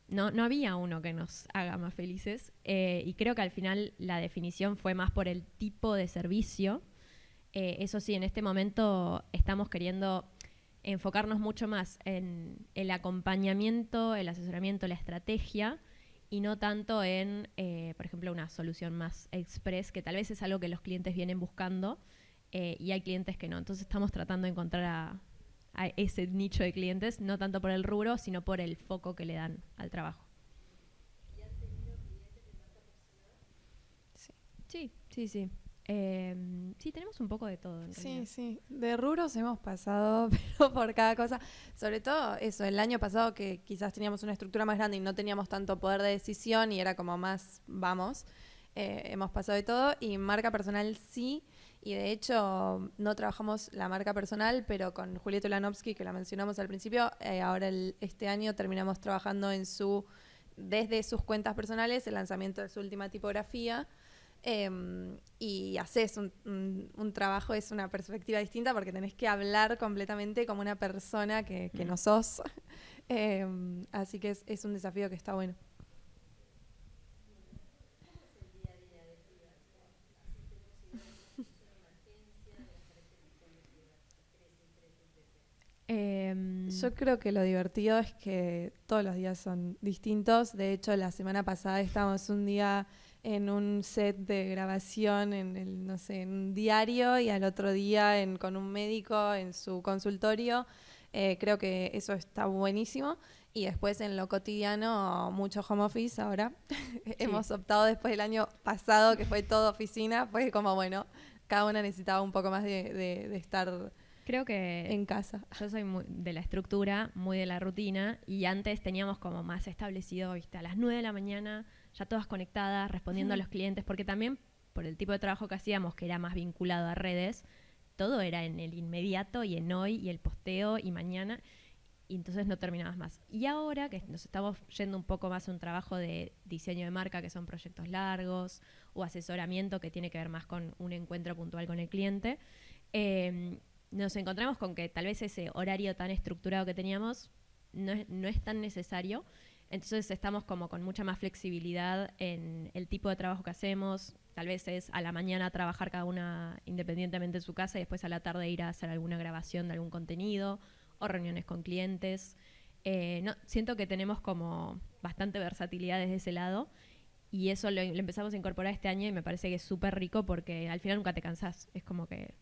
no había uno que nos haga más felices. Y creo que al final la definición fue más por el tipo de servicio. Eso sí, en este momento estamos queriendo enfocarnos mucho más en el acompañamiento, el asesoramiento, la estrategia, y no tanto en, por ejemplo, una solución más express, que tal vez es algo que los clientes vienen buscando, y hay clientes que no. Entonces estamos tratando de encontrar a ese nicho de clientes, no tanto por el rubro, sino por el foco que le dan al trabajo. ¿Y han tenido clientes de marca personal? Sí. Sí, tenemos un poco de todo. En realidad. Sí. De rubros hemos pasado, pero por cada cosa. Sobre todo eso, el año pasado que quizás teníamos una estructura más grande y no teníamos tanto poder de decisión y era como más, vamos, hemos pasado de todo. Y marca personal sí. Y de hecho no trabajamos la marca personal, pero con Julieta Ulanovsky, que la mencionamos al principio, ahora este año terminamos trabajando desde sus cuentas personales, el lanzamiento de su última tipografía. y haces un trabajo, es una perspectiva distinta porque tenés que hablar completamente como una persona que no sos. Así que es un desafío que está bueno. Yo creo que lo divertido es que todos los días son distintos. De hecho, la semana pasada estábamos un día en un set de grabación en un diario, y al otro día con un médico en su consultorio. Creo que eso está buenísimo. Y después en lo cotidiano, mucho home office ahora. Sí. Hemos optado después del año pasado, que fue todo oficina, fue como, bueno, cada una necesitaba un poco más de estar... Creo que en casa. Yo soy muy de la estructura, muy de la rutina, y antes teníamos como más establecido, ¿viste? A las 9 de la mañana, ya todas conectadas, respondiendo a los clientes, porque también por el tipo de trabajo que hacíamos, que era más vinculado a redes, todo era en el inmediato y en hoy y el posteo y mañana, y entonces no terminabas más. Y ahora que nos estamos yendo un poco más a un trabajo de diseño de marca, que son proyectos largos, o asesoramiento, que tiene que ver más con un encuentro puntual con el cliente, nos encontramos con que tal vez ese horario tan estructurado que teníamos no es tan necesario. Entonces estamos como con mucha más flexibilidad en el tipo de trabajo que hacemos. Tal vez es a la mañana trabajar cada una independientemente en su casa y después a la tarde ir a hacer alguna grabación de algún contenido o reuniones con clientes. Siento que tenemos como bastante versatilidad desde ese lado, y eso lo empezamos a incorporar este año y me parece que es súper rico porque al final nunca te cansás. Es como que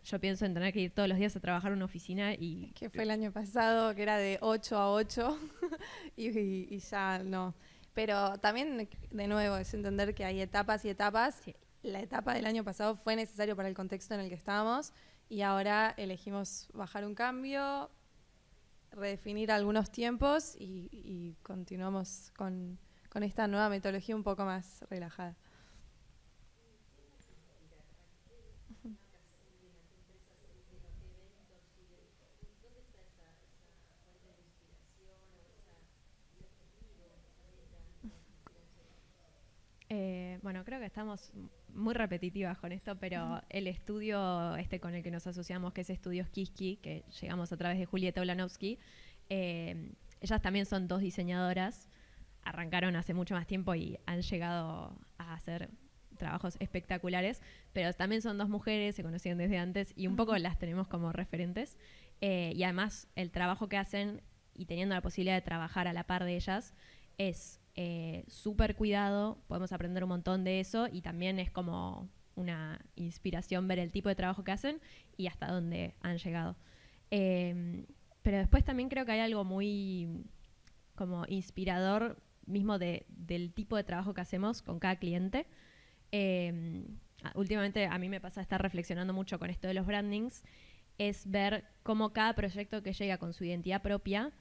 yo pienso en tener que ir todos los días a trabajar en una oficina y... Que fue el año pasado, que era de 8 a 8 y ya no. Pero también, de nuevo, es entender que hay etapas y etapas. Sí. La etapa del año pasado fue necesario para el contexto en el que estábamos, y ahora elegimos bajar un cambio, redefinir algunos tiempos y continuamos con esta nueva metodología un poco más relajada. Bueno, creo que estamos muy repetitivas con esto, pero el estudio con el que nos asociamos, que es Estudios Kiski, que llegamos a través de Julieta Olanovsky, ellas también son 2 diseñadoras, arrancaron hace mucho más tiempo y han llegado a hacer trabajos espectaculares, pero también son 2 mujeres, se conocían desde antes y un poco las tenemos como referentes, y además el trabajo que hacen, y teniendo la posibilidad de trabajar a la par de ellas, es súper cuidado, podemos aprender un montón de eso, y también es como una inspiración ver el tipo de trabajo que hacen y hasta dónde han llegado. Pero después también creo que hay algo muy como inspirador mismo del tipo de trabajo que hacemos con cada cliente. Últimamente a mí me pasa estar reflexionando mucho con esto de los brandings, es ver cómo cada proyecto que llega con su identidad propia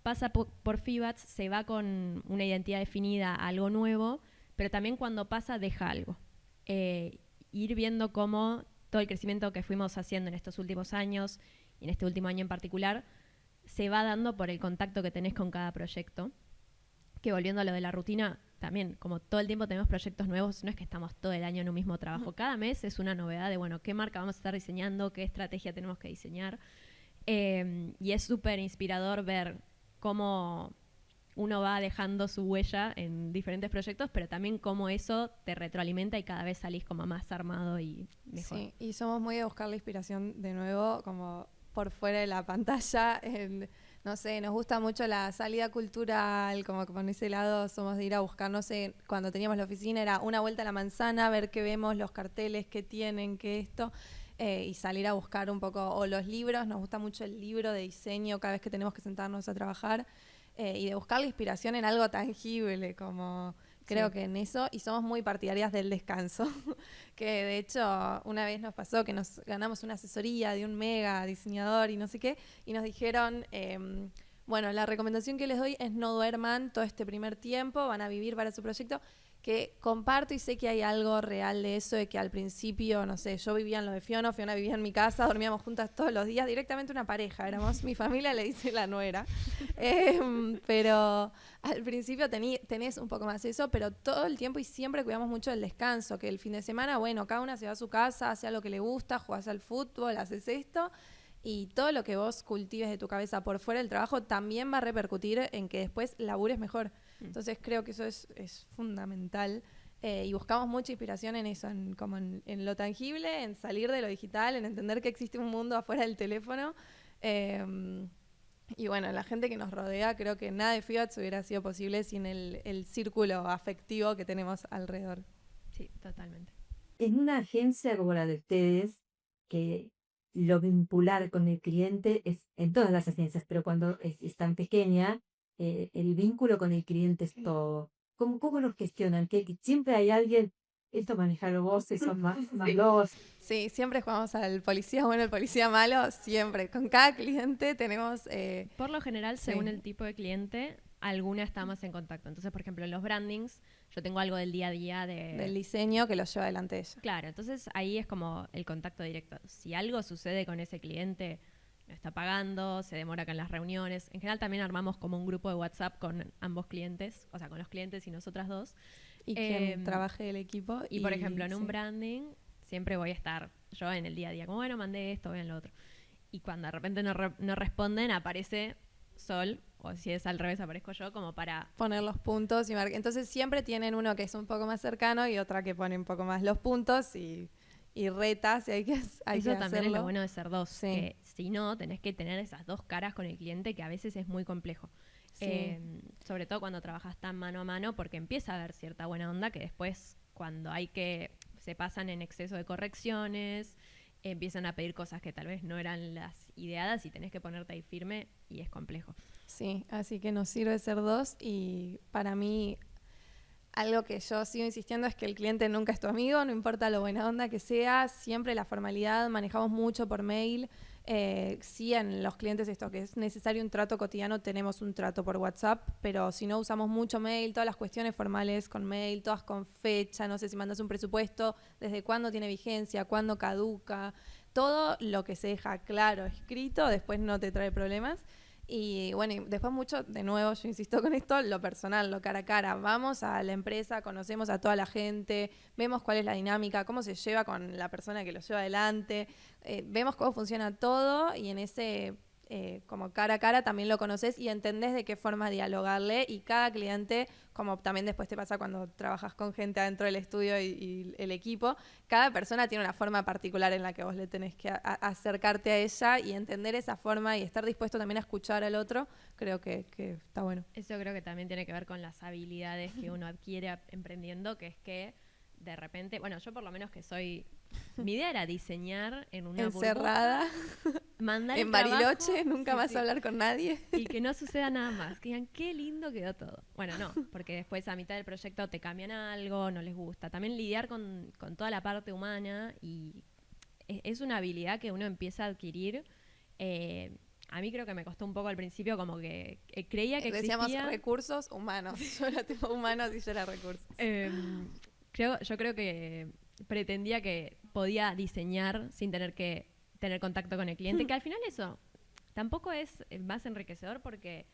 pasa por Fibats, se va con una identidad definida a algo nuevo, pero también cuando pasa deja algo. Ir viendo cómo todo el crecimiento que fuimos haciendo en estos últimos años, y en este último año en particular, se va dando por el contacto que tenés con cada proyecto. Que volviendo a lo de la rutina, también como todo el tiempo tenemos proyectos nuevos, no es que estamos todo el año en un mismo trabajo. Cada mes es una novedad de, bueno, qué marca vamos a estar diseñando, qué estrategia tenemos que diseñar. Y es súper inspirador ver cómo uno va dejando su huella en diferentes proyectos, pero también cómo eso te retroalimenta y cada vez salís como más armado y mejor. Sí, y somos muy de buscar la inspiración de nuevo, como por fuera de la pantalla. No sé, nos gusta mucho la salida cultural, como que por ese lado somos de ir a buscar, no sé, cuando teníamos la oficina era una vuelta a la manzana, ver qué vemos, los carteles, qué tienen, qué esto... y salir a buscar un poco, o los libros, nos gusta mucho el libro de diseño cada vez que tenemos que sentarnos a trabajar, y de buscar la inspiración en algo tangible, como creo que en eso, y somos muy partidarias del descanso, que de hecho una vez nos pasó que nos ganamos una asesoría de un mega diseñador y no sé qué, y nos dijeron, bueno, la recomendación que les doy es no duerman todo este primer tiempo, van a vivir para su proyecto, que comparto y sé que hay algo real de eso, de que al principio, no sé, yo vivía en lo de Fiona vivía en mi casa, dormíamos juntas todos los días, directamente una pareja, éramos, mi familia le dice la nuera. Pero al principio tenés un poco más eso, pero todo el tiempo y siempre cuidamos mucho del descanso, que el fin de semana, bueno, cada una se va a su casa, hace lo que le gusta, jugás al fútbol, haces esto, y todo lo que vos cultives de tu cabeza por fuera del trabajo también va a repercutir en que después labures mejor. Entonces creo que eso es fundamental, y buscamos mucha inspiración en eso, en lo tangible, en salir de lo digital, en entender que existe un mundo afuera del teléfono. Y bueno, la gente que nos rodea, creo que nada de FIBATS hubiera sido posible sin el círculo afectivo que tenemos alrededor. Sí, totalmente. En una agencia como la de ustedes, que lo vincular con el cliente es en todas las agencias, pero cuando es tan pequeña, el vínculo con el cliente es todo. ¿Cómo lo gestionan? Que siempre hay alguien, esto manejarlo vos, eso más vos. Sí, siempre jugamos al policía bueno, el policía malo, siempre. Con cada cliente tenemos... Por lo general, según el tipo de cliente, alguna está más en contacto. Entonces, por ejemplo, en los brandings, yo tengo algo del día a día del diseño que lo lleva adelante ella. Claro, entonces ahí es como el contacto directo. Si algo sucede con ese cliente, no está pagando, se demora acá en las reuniones. En general también armamos como un grupo de WhatsApp con ambos clientes, o sea, con los clientes y nosotras dos. Y quien trabaje del equipo. Y por ejemplo, en un branding siempre voy a estar yo en el día a día, como bueno, mandé esto, vean lo otro. Y cuando de repente no responden, aparece Sol, o si es al revés, aparezco yo, como para poner los puntos y marcar. Entonces siempre tienen uno que es un poco más cercano y otra que pone un poco más los puntos y retas, y hay que eso también hacerlo. Es lo bueno de ser dos, sí. Que si no, tenés que tener esas dos caras con el cliente, que a veces es muy complejo. Sí. Sobre todo cuando trabajas tan mano a mano, porque empieza a haber cierta buena onda que después, cuando se pasan en exceso de correcciones, empiezan a pedir cosas que tal vez no eran las ideadas y tenés que ponerte ahí firme y es complejo. Sí, así que nos sirve ser dos, y para mí algo que yo sigo insistiendo es que el cliente nunca es tu amigo, no importa lo buena onda que sea, siempre la formalidad, manejamos mucho por mail. Sí, en los clientes esto que es necesario un trato cotidiano, tenemos un trato por WhatsApp, pero si no usamos mucho mail, todas las cuestiones formales con mail, todas con fecha, no sé si mandas un presupuesto, desde cuándo tiene vigencia, cuándo caduca, todo lo que se deja claro, escrito, después no te trae problemas. Y bueno, y después mucho, de nuevo, yo insisto con esto, lo personal, lo cara a cara. Vamos a la empresa, conocemos a toda la gente, vemos cuál es la dinámica, cómo se lleva con la persona que lo lleva adelante, vemos cómo funciona todo, y en ese como cara a cara también lo conoces y entendés de qué forma dialogarle, y cada cliente, como también después te pasa cuando trabajas con gente adentro del estudio y el equipo, cada persona tiene una forma particular en la que vos le tenés que acercarte a ella, y entender esa forma y estar dispuesto también a escuchar al otro, creo que está bueno. Eso creo que también tiene que ver con las habilidades que uno adquiere emprendiendo, que es que de repente, bueno, yo por lo menos que soy... Mi idea era diseñar en una encerrada, burbuja, mandar en Bariloche, nunca más hablar con nadie. Y que no suceda nada más, que digan, qué lindo quedó todo. Bueno, no, porque después a mitad del proyecto te cambian algo, no les gusta. También lidiar con toda la parte humana, y es una habilidad que uno empieza a adquirir. A mí creo que me costó un poco al principio, como que creía que decíamos existía... recursos humanos. Yo era tipo humanos y yo era recursos. Yo creo que pretendía que podía diseñar sin tener que tener contacto con el cliente, que al final eso tampoco es más enriquecedor, porque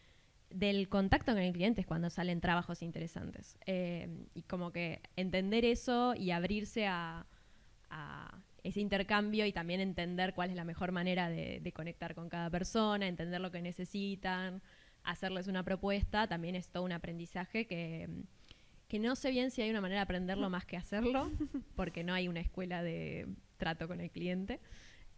del contacto con el cliente es cuando salen trabajos interesantes. Y como que entender eso y abrirse a ese intercambio, y también entender cuál es la mejor manera de conectar con cada persona, entender lo que necesitan, hacerles una propuesta, también es todo un aprendizaje que no sé bien si hay una manera de aprenderlo más que hacerlo, porque no hay una escuela de trato con el cliente.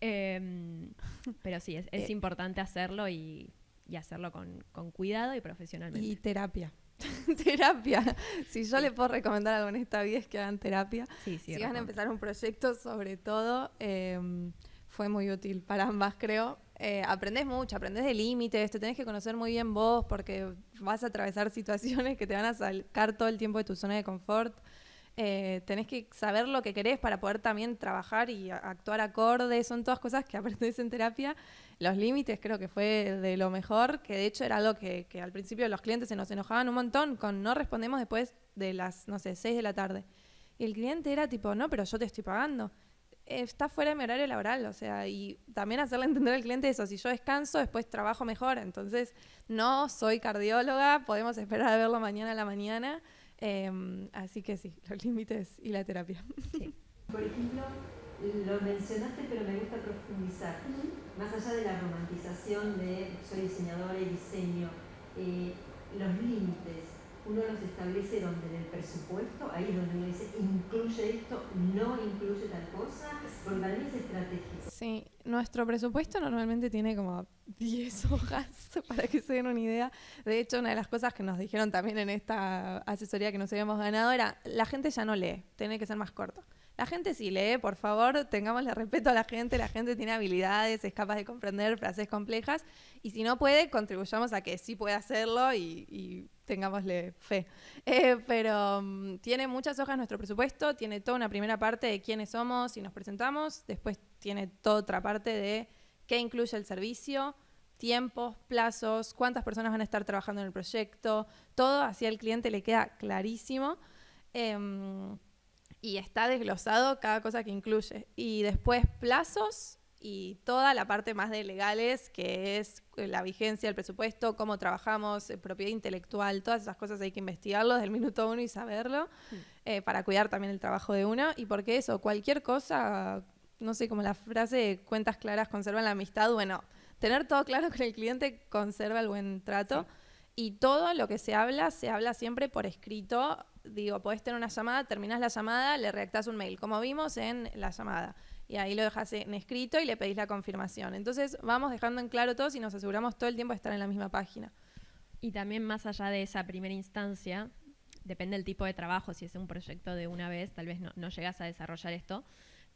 Pero sí, es importante hacerlo, y hacerlo con cuidado y profesionalmente. Y terapia. Terapia. Si yo le puedo recomendar algo en esta vida es que hagan terapia. Sí, si van a empezar un proyecto, sobre todo, fue muy útil para ambas, creo. Aprendés mucho, aprendés de límites, te tenés que conocer muy bien vos, porque vas a atravesar situaciones que te van a sacar todo el tiempo de tu zona de confort. Tenés que saber lo que querés para poder también trabajar y actuar acorde. Son todas cosas que aprendés en terapia. Los límites creo que fue de lo mejor, que de hecho era algo que al principio los clientes se nos enojaban un montón con no respondemos, después de las, no sé, 6 de la tarde. Y el cliente era tipo, no, pero yo te estoy pagando. Está fuera de mi horario laboral, o sea, y también hacerle entender al cliente eso, si yo descanso, después trabajo mejor, entonces no soy cardióloga, podemos esperar a verlo mañana a la mañana, así que sí, los límites y la terapia. Sí. Por ejemplo, lo mencionaste, pero me gusta profundizar. Más allá de la romantización de soy diseñadora y diseño, los límites, uno los establece donde en el presupuesto, ahí es donde uno dice, incluye esto, no incluye tal cosa, porque para mí es estratégico. Sí, nuestro presupuesto normalmente tiene como 10 hojas, para que se den una idea. De hecho, una de las cosas que nos dijeron también en esta asesoría que nos habíamos ganado era, la gente ya no lee, tiene que ser más corto. La gente sí lee, por favor, tengámosle respeto a la gente tiene habilidades, es capaz de comprender frases complejas, y si no puede, contribuyamos a que sí pueda hacerlo y tengámosle fe. Pero tiene muchas hojas nuestro presupuesto, tiene toda una primera parte de quiénes somos y nos presentamos, después tiene toda otra parte de qué incluye el servicio, tiempos, plazos, cuántas personas van a estar trabajando en el proyecto, todo así al cliente le queda clarísimo. Y está desglosado cada cosa que incluye. Y después plazos y toda la parte más de legales, que es la vigencia del presupuesto, cómo trabajamos, propiedad intelectual, todas esas cosas hay que investigarlo desde el minuto 1 y saberlo, para cuidar también el trabajo de uno. Y porque eso, cualquier cosa, no sé, como la frase cuentas claras conservan la amistad, bueno, tener todo claro con el cliente conserva el buen trato. Sí. Y todo lo que se habla siempre por escrito. Digo, podés tener una llamada, terminás la llamada, le redactás un mail, como vimos en la llamada. Y ahí lo dejás en escrito y le pedís la confirmación. Entonces vamos dejando en claro todos y nos aseguramos todo el tiempo de estar en la misma página. Y también más allá de esa primera instancia, depende del tipo de trabajo, si es un proyecto de una vez, tal vez no llegas a desarrollar esto,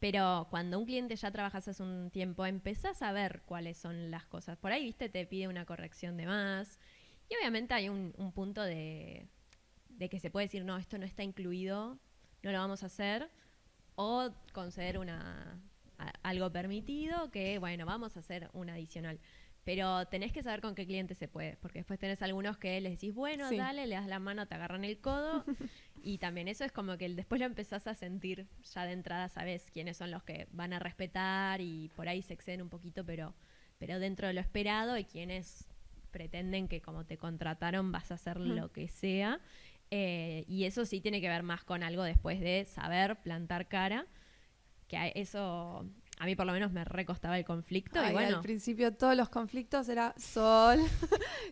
pero cuando un cliente ya trabajas hace un tiempo, empezás a ver cuáles son las cosas. Por ahí, viste, te pide una corrección de más. Y obviamente hay un punto de que se puede decir, no, esto no está incluido, no lo vamos a hacer, o conceder algo permitido, que bueno, vamos a hacer un adicional. Pero tenés que saber con qué cliente se puede, porque después tenés algunos que les decís, bueno, sí, dale, le das la mano, te agarran el codo, y también eso es como que después lo empezás a sentir, ya de entrada sabés quiénes son los que van a respetar, y por ahí se exceden un poquito, pero dentro de lo esperado, y quienes pretenden que como te contrataron vas a hacer lo que sea. Y eso sí tiene que ver más con algo después de saber plantar cara, que eso a mí por lo menos me recostaba el conflicto. Ay, y bueno, al principio todos los conflictos era Sol.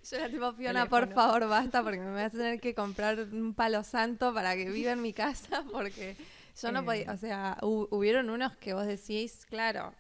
Yo era tipo, Fiona, por favor, basta, porque me vas a tener que comprar un palo santo para que viva en mi casa, porque yo no podía, o sea, hubieron unos que vos decís, claro,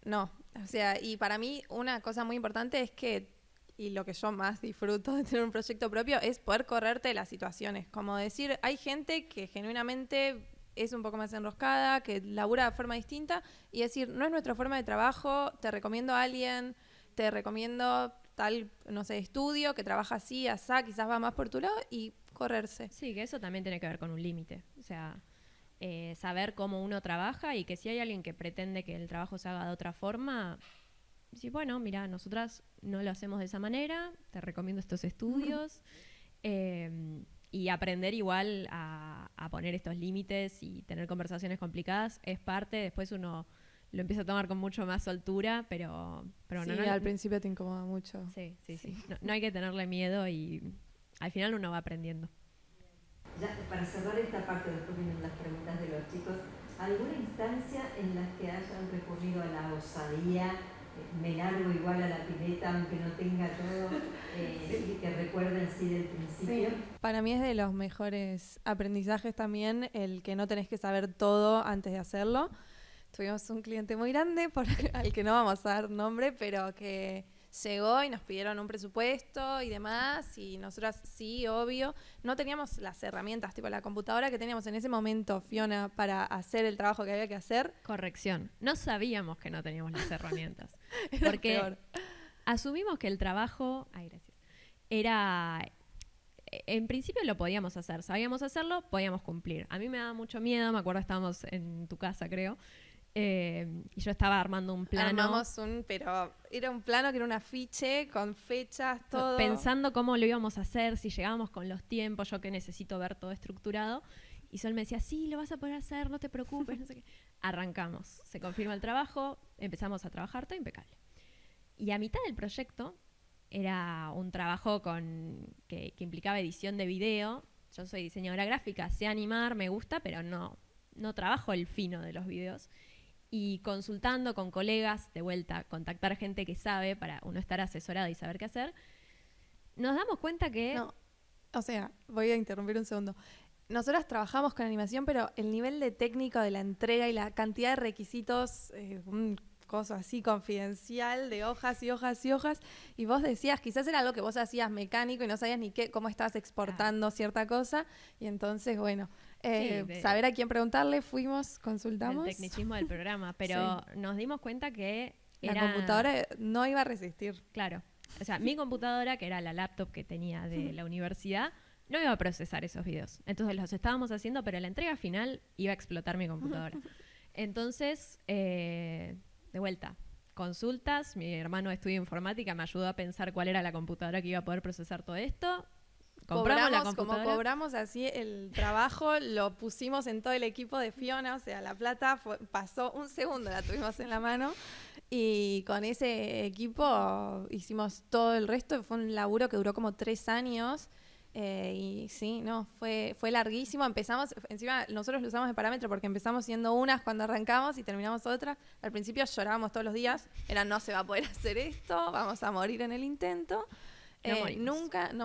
no. O sea, y para mí una cosa muy importante es que, y lo que yo más disfruto de tener un proyecto propio, es poder correrte de las situaciones. Como decir, hay gente que genuinamente es un poco más enroscada, que labura de forma distinta, y decir, no es nuestra forma de trabajo, te recomiendo a alguien, te recomiendo tal, no sé, estudio, que trabaja así, asá, quizás va más por tu lado, y correrse. Sí, que eso también tiene que ver con un límite. O sea, saber cómo uno trabaja, y que si hay alguien que pretende que el trabajo se haga de otra forma, decir, bueno, mira, nosotras no lo hacemos de esa manera, te recomiendo estos estudios. Y aprender igual a poner estos límites y tener conversaciones complicadas es parte. Después uno lo empieza a tomar con mucho más soltura, pero sí, no, al principio te incomoda mucho. Sí. No hay que tenerle miedo, y al final uno va aprendiendo. Ya, para cerrar esta parte, después vienen las preguntas de los chicos, ¿alguna instancia en la que hayan recurrido a la osadía? Me largo igual a la pileta aunque no tenga todo, sí, que recuerden sí del principio. Sí. Para mí es de los mejores aprendizajes también el que no tenés que saber todo antes de hacerlo. Tuvimos un cliente muy grande al que no vamos a dar nombre, pero que llegó y nos pidieron un presupuesto y demás, y nosotras sí, obvio, no teníamos las herramientas, tipo la computadora que teníamos en ese momento, Fiona, para hacer el trabajo que había que hacer. Corrección, no sabíamos que no teníamos las herramientas, porque peor. Asumimos que el trabajo, era, en principio lo podíamos hacer, sabíamos hacerlo, podíamos cumplir. A mí me daba mucho miedo, me acuerdo estábamos en tu casa, creo, y yo estaba armando un plano. Armamos pero era un plano que era un afiche con fechas, todo. Pensando cómo lo íbamos a hacer, si llegábamos con los tiempos, yo que necesito ver todo estructurado. Y Sol me decía, sí, lo vas a poder hacer, no te preocupes, no sé qué. Arrancamos, se confirma el trabajo, empezamos a trabajar, todo impecable. Y a mitad del proyecto, era un trabajo que implicaba edición de video. Yo soy diseñadora gráfica, sé animar, me gusta, pero no trabajo el fino de los videos. Y consultando con colegas, de vuelta, contactar gente que sabe para uno estar asesorado y saber qué hacer, nos damos cuenta que... No, o sea, voy a interrumpir un segundo. Nosotras trabajamos con animación, pero el nivel de técnico de la entrega y la cantidad de requisitos, un coso así confidencial de hojas y hojas y hojas, y vos decías, quizás era algo que vos hacías mecánico y no sabías ni cómo estabas exportando cierta cosa, y entonces, bueno, saber a quién preguntarle, fuimos, consultamos. El tecnicismo del programa, pero nos dimos cuenta que la computadora no iba a resistir. Claro, o sea, mi computadora, que era la laptop que tenía de la universidad, no iba a procesar esos videos. Entonces los estábamos haciendo, pero la entrega final iba a explotar mi computadora. Entonces, de vuelta, consultas. Mi hermano estudia informática, me ayudó a pensar cuál era la computadora que iba a poder procesar todo esto. Compramos la computadora. Como cobramos así el trabajo, lo pusimos en todo el equipo de Fiona, o sea, la plata pasó un segundo, la tuvimos en la mano. Y con ese equipo hicimos todo el resto. Fue un laburo que duró como 3 años. Y sí, no, fue larguísimo. Empezamos, encima nosotros lo usamos de parámetro porque empezamos siendo unas cuando arrancamos y terminamos otras. Al principio llorábamos todos los días, no se va a poder hacer esto, vamos a morir en el intento. No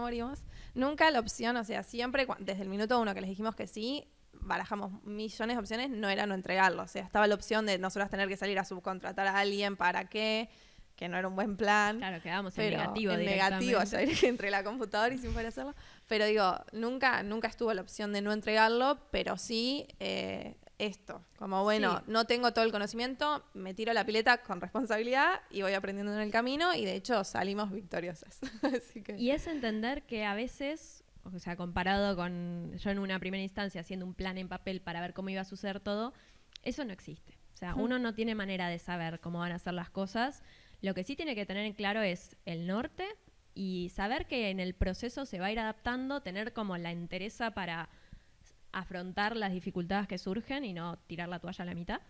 morimos. Nunca la opción, o sea, siempre, desde el minuto 1 que les dijimos que sí, barajamos millones de opciones, no era no entregarlo. O sea, estaba la opción de nosotros tener que salir a subcontratar a alguien para qué, que no era un buen plan. Claro, quedábamos en negativo ya entre la computadora y sin poder hacerlo. Pero digo, nunca estuvo la opción de no entregarlo, pero sí esto. Como bueno, no tengo todo el conocimiento, me tiro a la pileta con responsabilidad y voy aprendiendo en el camino y de hecho salimos victoriosas. Así que... Y es entender que a veces, o sea, comparado con yo en una primera instancia haciendo un plan en papel para ver cómo iba a suceder todo, eso no existe. O sea, uno no tiene manera de saber cómo van a ser las cosas. Lo que sí tiene que tener en claro es el norte y saber que en el proceso se va a ir adaptando, tener como la entereza para afrontar las dificultades que surgen y no tirar la toalla a la mitad.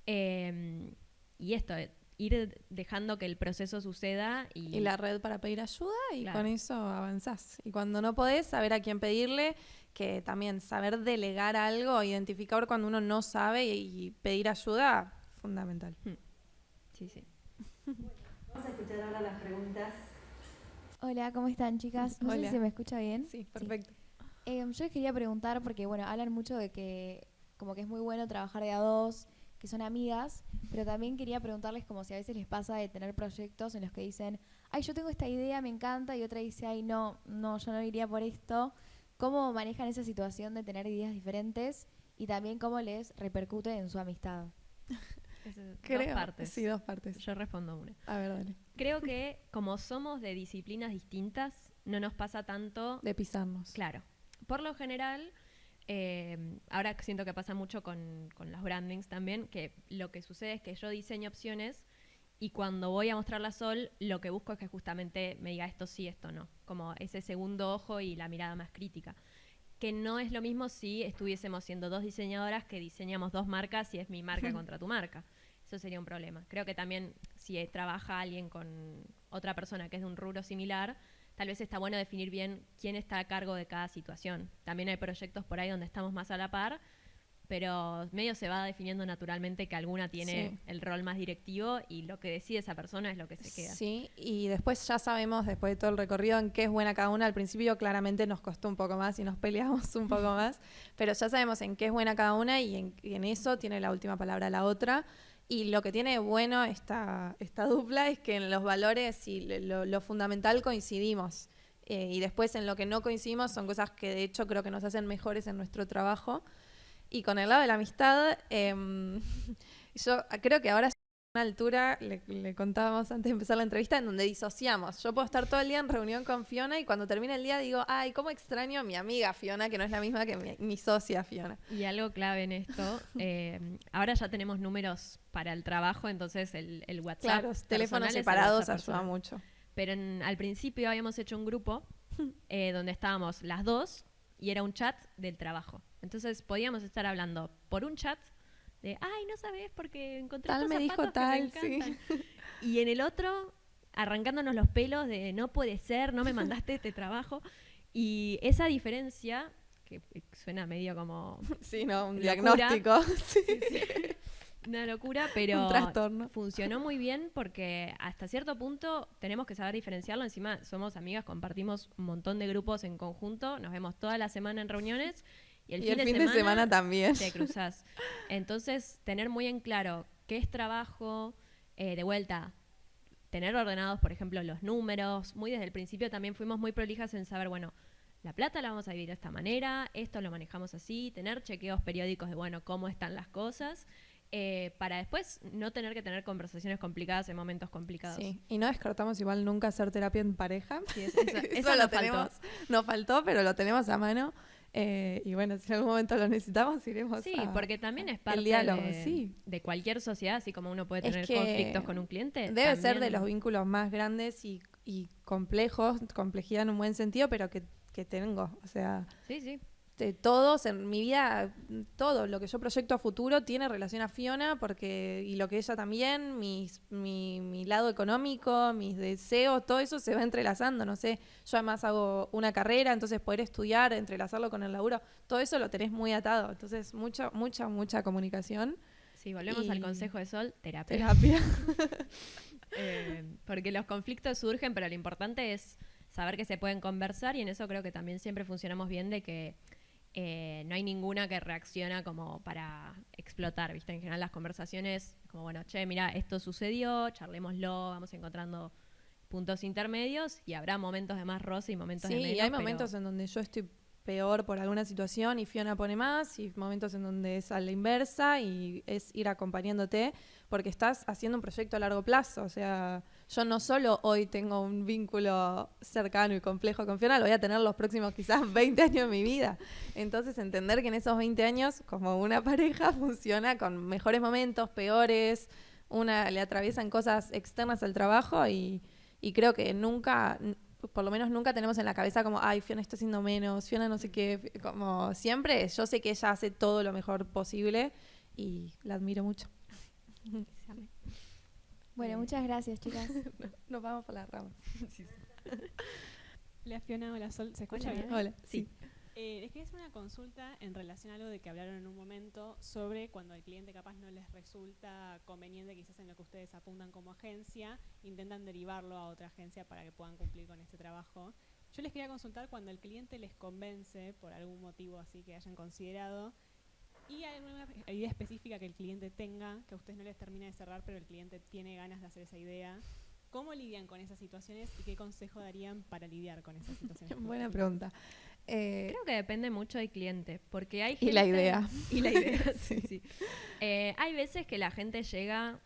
Y esto, ir dejando que el proceso suceda. Y la red para pedir ayuda y claro, con eso avanzás. Y cuando no podés, saber a quién pedirle, que también saber delegar algo, identificar cuando uno no sabe y pedir ayuda, fundamental. Sí, sí. Vamos a escuchar ahora las preguntas. Hola, ¿cómo están, chicas? No Hola. sé si se me escucha bien. Sí, perfecto. Sí. Yo les quería preguntar, porque bueno, hablan mucho de que como que es muy bueno trabajar de a dos, que son amigas, pero también quería preguntarles como si a veces les pasa de tener proyectos en los que dicen, ay, yo tengo esta idea, me encanta, y otra dice, ay, no, yo no iría por esto. ¿Cómo manejan esa situación de tener ideas diferentes y también cómo les repercute en su amistad? Dos partes. Sí, 2 partes. Yo respondo una. A ver, dale. Creo que como somos de disciplinas distintas, no nos pasa tanto... De pisarnos. Claro. Por lo general, ahora siento que pasa mucho con los brandings también, que lo que sucede es que yo diseño opciones y cuando voy a mostrarla a Sol, lo que busco es que justamente me diga esto sí, esto no. Como ese segundo ojo y la mirada más crítica. Que no es lo mismo si estuviésemos siendo 2 diseñadoras que diseñamos 2 marcas y es mi marca contra tu marca. Eso sería un problema. Creo que también si trabaja alguien con otra persona que es de un rubro similar, tal vez está bueno definir bien quién está a cargo de cada situación. También hay proyectos por ahí donde estamos más a la par, pero medio se va definiendo naturalmente que alguna tiene el rol más directivo y lo que decide esa persona es lo que se queda. Sí, y después ya sabemos, después de todo el recorrido, en qué es buena cada una. Al principio claramente nos costó un poco más y nos peleamos un poco más, pero ya sabemos en qué es buena cada una y en eso tiene la última palabra la otra. Y lo que tiene bueno esta dupla es que en los valores y lo fundamental coincidimos. Y después en lo que no coincidimos son cosas que de hecho creo que nos hacen mejores en nuestro trabajo. Y con el lado de la amistad, yo creo que ahora una altura, le contábamos antes de empezar la entrevista, en donde disociamos. Yo puedo estar todo el día en reunión con Fiona y cuando termina el día digo, ay, cómo extraño a mi amiga Fiona, que no es la misma que mi socia Fiona. Y algo clave en esto, ahora ya tenemos números para el trabajo, entonces el WhatsApp. Claro, teléfonos personal es el separados WhatsApp ayuda personal. mucho. Pero al principio habíamos hecho un grupo donde estábamos las dos y era un chat del trabajo. Entonces podíamos estar hablando por un chat de, ay, no sabes porque encontré Tal estos me dijo zapatos tal, que me sí. encantan. Y en el otro, arrancándonos los pelos de, no puede ser, no me mandaste este trabajo. Y esa diferencia, que suena medio como Sí, no, un locura. diagnóstico. Sí. Una locura, pero Un trastorno. funcionó muy bien porque hasta cierto punto tenemos que saber diferenciarlo. Encima somos amigas, compartimos un montón de grupos en conjunto, nos vemos toda la semana en reuniones y el fin de semana también. te cruzás. Entonces, tener muy en claro qué es trabajo, de vuelta, tener ordenados, por ejemplo, los números. Muy desde el principio también fuimos muy prolijas en saber, bueno, la plata la vamos a dividir de esta manera, esto lo manejamos así, tener chequeos periódicos de, bueno, cómo están las cosas. Para después no tener que tener conversaciones complicadas en momentos complicados. Sí, y no descartamos igual nunca hacer terapia en pareja. Sí, eso Eso nos lo tenemos, faltó. nos faltó, pero lo tenemos a mano. Y bueno, si en algún momento lo necesitamos, iremos Sí, a... porque también es parte el diálogo, sí. de cualquier sociedad, así como uno puede Es tener que conflictos con un cliente. Debe ser de también- los vínculos más grandes y complejos, complejidad en un buen sentido, pero que tengo. O sea, Sí, sí. de todos en mi vida, todo lo que yo proyecto a futuro tiene relación a Fiona, porque y lo que ella también, mi lado económico, mis deseos, todo eso se va entrelazando, no sé, yo además hago una carrera, entonces poder estudiar, entrelazarlo con el laburo, todo eso lo tenés muy atado, entonces mucha comunicación. Sí, volvemos al consejo de Sol, terapia. Terapia. Porque los conflictos surgen, pero lo importante es saber que se pueden conversar y en eso creo que también siempre funcionamos bien de que no hay ninguna que reacciona como para explotar, ¿viste? En general las conversaciones, como bueno, che, mira, esto sucedió, charlémoslo, vamos encontrando puntos intermedios y habrá momentos de más roce y momentos de Sí, menos. y hay pero- momentos en donde yo estoy peor por alguna situación y Fiona pone más, y momentos en donde es a la inversa y es ir acompañándote porque estás haciendo un proyecto a largo plazo. O sea, yo no solo hoy tengo un vínculo cercano y complejo con Fiona, lo voy a tener los próximos quizás 20 años de mi vida. Entonces, entender que en esos 20 años, como una pareja, funciona con mejores momentos, peores, le atraviesan cosas externas al trabajo y creo que nunca, por lo menos nunca tenemos en la cabeza como, ay, Fiona está haciendo menos, Fiona no sé qué, como siempre, yo sé que ella hace todo lo mejor posible y la admiro mucho. Bueno, muchas gracias, chicas. Nos vamos por las ramas. Hola Fiona, hola Sol, ¿se escucha Hola. bien? Hola. Sí. Les quería hacer una consulta en relación a algo de que hablaron en un momento sobre cuando el cliente capaz no les resulta conveniente quizás en lo que ustedes apuntan como agencia, intentan derivarlo a otra agencia para que puedan cumplir con este trabajo. Yo les quería consultar cuando el cliente les convence por algún motivo así que hayan considerado y hay alguna idea específica que el cliente tenga, que a ustedes no les termina de cerrar, pero el cliente tiene ganas de hacer esa idea. ¿Cómo lidian con esas situaciones y qué consejo darían para lidiar con esas situaciones? Buena pregunta. Creo que depende mucho del cliente, porque hay Y gente... la idea. Y la idea, sí, sí. Hay veces que la gente llega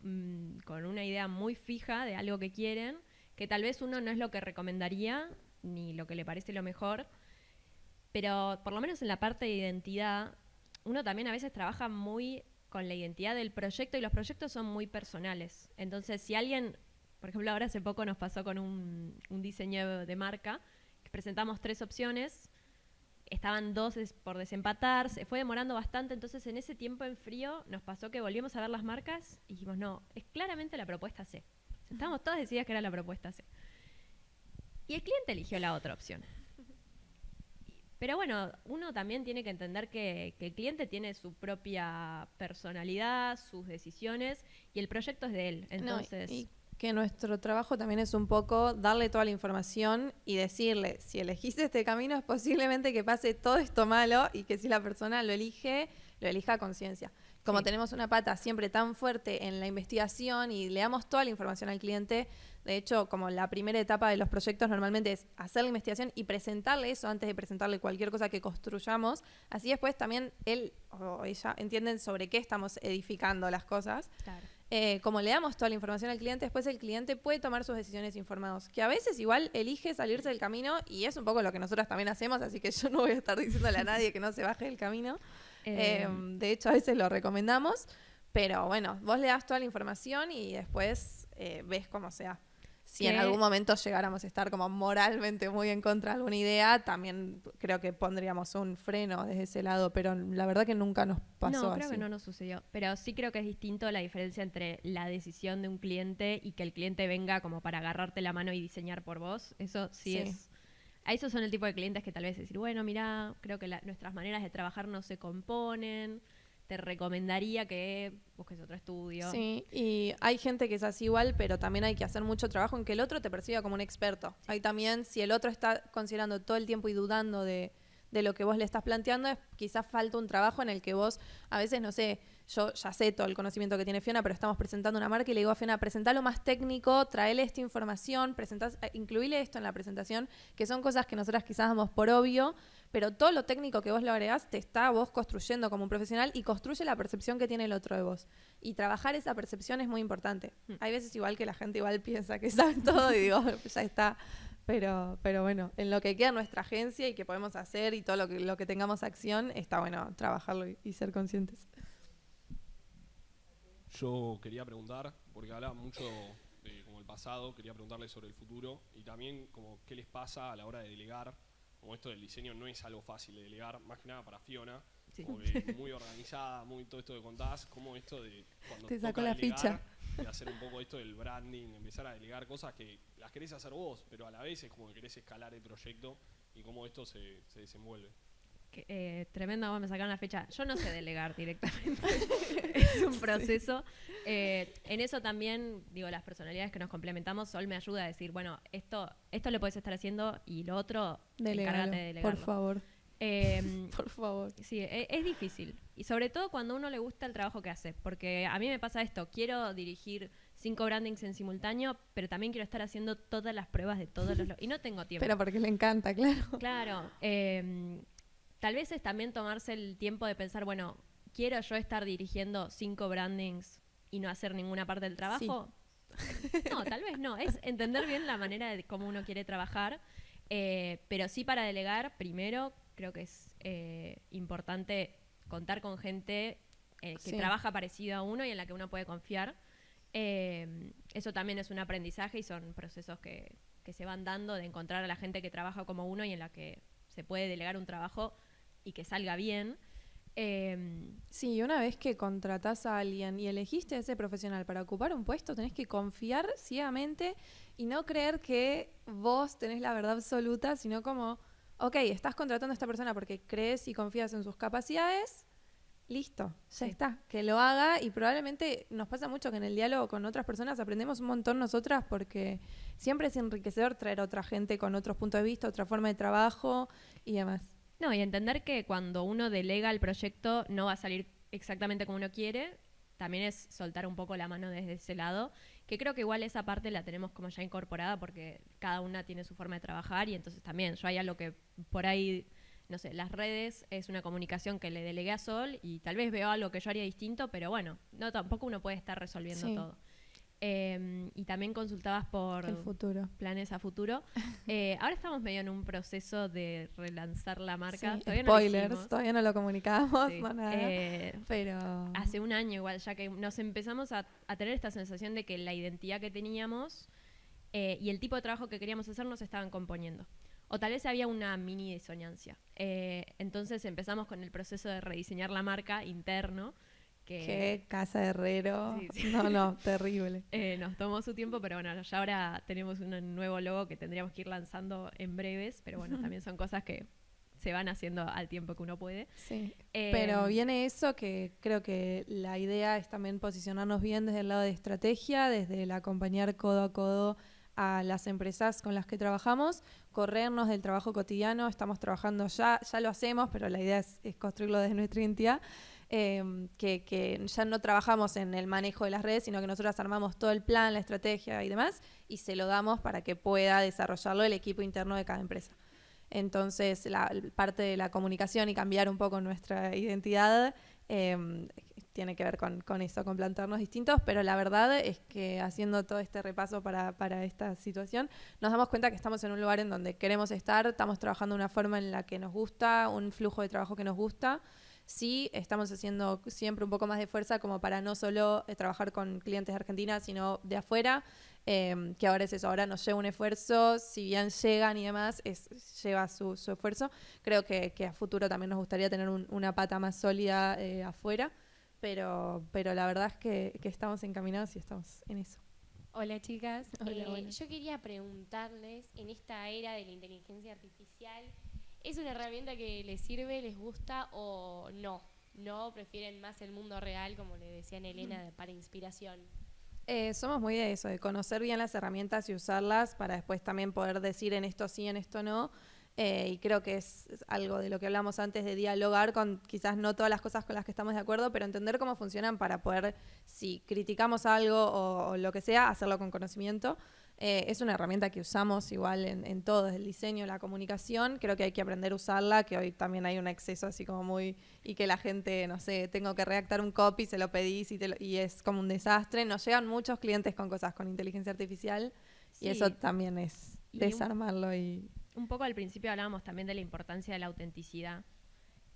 con una idea muy fija de algo que quieren, que tal vez uno no es lo que recomendaría, ni lo que le parece lo mejor, pero por lo menos en la parte de identidad, uno también a veces trabaja muy con la identidad del proyecto y los proyectos son muy personales. Entonces, si alguien, por ejemplo, ahora hace poco nos pasó con un diseño de marca, que presentamos 3 opciones, estaban 2 por desempatar, se fue demorando bastante, entonces en ese tiempo en frío nos pasó que volvimos a ver las marcas y dijimos, no, es claramente la propuesta C. O sea, estábamos todas decididas que era la propuesta C. Y el cliente eligió la otra opción. Pero bueno, uno también tiene que entender que el cliente tiene su propia personalidad, sus decisiones, y el proyecto es de él. Entonces, No, y que nuestro trabajo también es un poco darle toda la información y decirle, si elegiste este camino es posiblemente que pase todo esto malo y que si la persona lo elija a conciencia. Como Sí. tenemos una pata siempre tan fuerte en la investigación y le damos toda la información al cliente, de hecho, como la primera etapa de los proyectos normalmente es hacer la investigación y presentarle eso antes de presentarle cualquier cosa que construyamos. Así después también él o ella entienden sobre qué estamos edificando las cosas. claro. como le damos toda la información al cliente, después el cliente puede tomar sus decisiones informados, que a veces igual elige salirse del camino y es un poco lo que nosotras también hacemos, así que yo no voy a estar diciéndole a nadie que no se baje del camino. De hecho, a veces lo recomendamos, pero bueno, vos le das toda la información y después ves cómo sea. Si en algún momento llegáramos a estar como moralmente muy en contra de alguna idea, también creo que pondríamos un freno desde ese lado, pero la verdad que nunca nos pasó No, creo así. que no nos sucedió. Pero sí creo que es distinto la diferencia entre la decisión de un cliente y que el cliente venga como para agarrarte la mano y diseñar por vos. Eso sí es... A esos son el tipo de clientes que tal vez decir, bueno, mira, creo que nuestras maneras de trabajar no se componen, te recomendaría que busques otro estudio. Sí, y hay gente que es así igual, pero también hay que hacer mucho trabajo en que el otro te perciba como un experto. Hay también, si el otro está considerando todo el tiempo y dudando de lo que vos le estás planteando, quizás falta un trabajo en el que vos, a veces, no sé, yo ya sé todo el conocimiento que tiene Fiona, pero estamos presentando una marca y le digo a Fiona, presentá lo más técnico, traele esta información, incluíle esto en la presentación, que son cosas que nosotras quizás damos por obvio, pero todo lo técnico que vos le agregás te está vos construyendo como un profesional y construye la percepción que tiene el otro de vos. Y trabajar esa percepción es muy importante. Hay veces igual que la gente igual piensa que sabe todo y digo, ya está. Pero bueno, en lo que queda nuestra agencia y que podemos hacer y todo lo que tengamos acción, está bueno trabajarlo y ser conscientes. Yo quería preguntar, porque habla mucho de como el pasado, quería preguntarles sobre el futuro y también como qué les pasa a la hora de delegar. Como esto del diseño no es algo fácil de delegar, más que nada para Fiona, Sí. como que muy organizada, muy todo esto que contás, como esto de cuando Te sacó toca la delegar, ficha. de hacer un poco esto del branding, empezar a delegar cosas que las querés hacer vos, pero a la vez es como que querés escalar el proyecto y cómo esto se desenvuelve. Tremendo, vos me sacaron la fecha. Yo no sé delegar directamente. Es un proceso. En eso también, digo, las personalidades que nos complementamos, Sol me ayuda a decir, bueno, esto lo puedes estar haciendo y lo otro, encárgate de delegarlo. Por favor. Por favor. Sí, es difícil. Y sobre todo cuando a uno le gusta el trabajo que hace. Porque a mí me pasa esto, quiero dirigir 5 brandings en simultáneo, pero también quiero estar haciendo todas las pruebas de todos los... Y no tengo tiempo. Pero porque le encanta, claro. Claro. Tal vez es también tomarse el tiempo de pensar, bueno, ¿quiero yo estar dirigiendo 5 brandings y no hacer ninguna parte del trabajo? Sí. No, tal vez no. Es entender bien la manera de cómo uno quiere trabajar. Pero sí, para delegar, primero creo que es importante contar con gente que trabaja parecido a uno y en la que uno puede confiar. Eso también es un aprendizaje y son procesos que se van dando, de encontrar a la gente que trabaja como uno y en la que se puede delegar un trabajo y que salga bien. Sí, una vez que contratás a alguien y elegiste a ese profesional para ocupar un puesto, tenés que confiar ciegamente y no creer que vos tenés la verdad absoluta, sino como, ok, estás contratando a esta persona porque crees y confías en sus capacidades, listo, ya está, que lo haga. Y probablemente nos pasa mucho que en el diálogo con otras personas aprendemos un montón nosotras, porque siempre es enriquecedor traer a otra gente con otros puntos de vista, otra forma de trabajo y demás. No, y entender que cuando uno delega el proyecto no va a salir exactamente como uno quiere, también es soltar un poco la mano desde ese lado, que creo que igual esa parte la tenemos como ya incorporada porque cada una tiene su forma de trabajar y entonces también yo hay algo que por ahí, no sé, las redes es una comunicación que le delegué a Sol y tal vez veo algo que yo haría distinto, pero bueno, no, tampoco uno puede estar resolviendo todo. Y también consultabas por el futuro. Planes a futuro. Ahora estamos medio en un proceso de relanzar la marca. Sí, todavía spoilers, todavía no lo comunicamos, sí. no nada. Pero hace un año igual, ya que nos empezamos a tener esta sensación de que la identidad que teníamos y el tipo de trabajo que queríamos hacer no se estaban componiendo. O tal vez había una mini disonancia. Entonces empezamos con el proceso de rediseñar la marca interno. Qué casa de herrero. Sí. No, terrible. Nos tomó su tiempo, pero bueno, ya ahora tenemos un nuevo logo que tendríamos que ir lanzando en breves, pero bueno, también son cosas que se van haciendo al tiempo que uno puede. Sí, pero viene eso, que creo que la idea es también posicionarnos bien desde el lado de estrategia, desde el acompañar codo a codo a las empresas con las que trabajamos, corrernos del trabajo cotidiano. Estamos trabajando ya lo hacemos, pero la idea es construirlo desde nuestra identidad. Que ya no trabajamos en el manejo de las redes, sino que nosotros armamos todo el plan, la estrategia y demás, y se lo damos para que pueda desarrollarlo el equipo interno de cada empresa. Entonces, la parte de la comunicación y cambiar un poco nuestra identidad, tiene que ver con eso, con plantearnos distintos, pero la verdad es que haciendo todo este repaso para esta situación, nos damos cuenta que estamos en un lugar en donde queremos estar, estamos trabajando de una forma en la que nos gusta, un flujo de trabajo que nos gusta. Sí, estamos haciendo siempre un poco más de fuerza como para no solo trabajar con clientes de Argentina, sino de afuera, que ahora es eso, ahora nos lleva un esfuerzo, si bien llegan y demás, lleva su esfuerzo. Creo que a futuro también nos gustaría tener una pata más sólida afuera, pero la verdad es que estamos encaminados y estamos en eso. Hola chicas, Hola. yo quería preguntarles, en esta era de la inteligencia artificial, ¿es una herramienta que les sirve, les gusta o no? ¿No prefieren más el mundo real, como le decían Elena, para inspiración? Somos muy de eso, de conocer bien las herramientas y usarlas para después también poder decir en esto sí, en esto no. Y creo que es algo de lo que hablamos antes, de dialogar con quizás no todas las cosas con las que estamos de acuerdo, pero entender cómo funcionan para poder, si criticamos algo o lo que sea, hacerlo con conocimiento. Es una herramienta que usamos igual en todo, desde el diseño, la comunicación. Creo que hay que aprender a usarla, que hoy también hay un exceso así como muy... Y que la gente, no sé, tengo que redactar un copy, se lo pedís y es como un desastre. Nos llegan muchos clientes con cosas con inteligencia artificial y eso también es desarmarlo y... Un poco al principio hablábamos también de la importancia de la autenticidad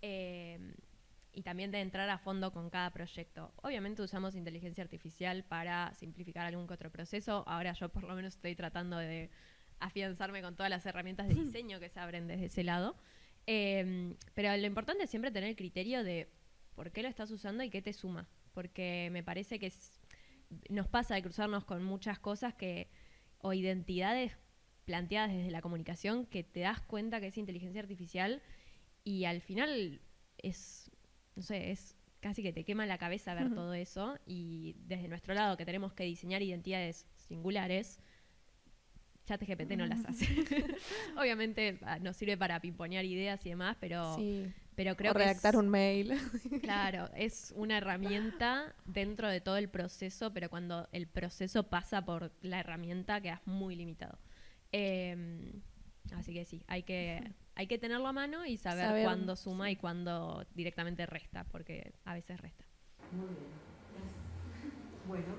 y también de entrar a fondo con cada proyecto. Obviamente usamos inteligencia artificial para simplificar algún que otro proceso. Ahora yo por lo menos estoy tratando de afianzarme con todas las herramientas de diseño que se abren desde ese lado. Pero lo importante es siempre tener el criterio de por qué lo estás usando y qué te suma. Porque me parece que nos pasa de cruzarnos con muchas cosas o identidades planteadas desde la comunicación que te das cuenta que es inteligencia artificial y al final es casi que te quema la cabeza ver todo eso, y desde nuestro lado que tenemos que diseñar identidades singulares, ChatGPT no las hace. Obviamente nos sirve para pimponear ideas y demás, pero creo que redactar un mail. Claro, es una herramienta dentro de todo el proceso, pero cuando el proceso pasa por la herramienta quedas muy limitado. Así que sí, hay que tenerlo a mano y saber cuándo suma y cuándo directamente resta, porque a veces resta. Muy bien, gracias. Bueno,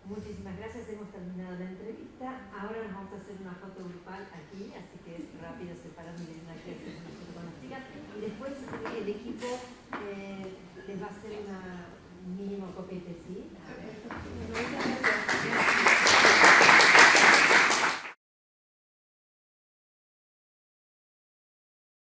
muchísimas gracias, hemos terminado la entrevista. Ahora nos vamos a hacer una foto grupal aquí, así que es rápido separarme de una que hacer una foto con las chicas. Y después el equipo les va a hacer un mínimo copete, ¿sí? A ver. Muchas gracias.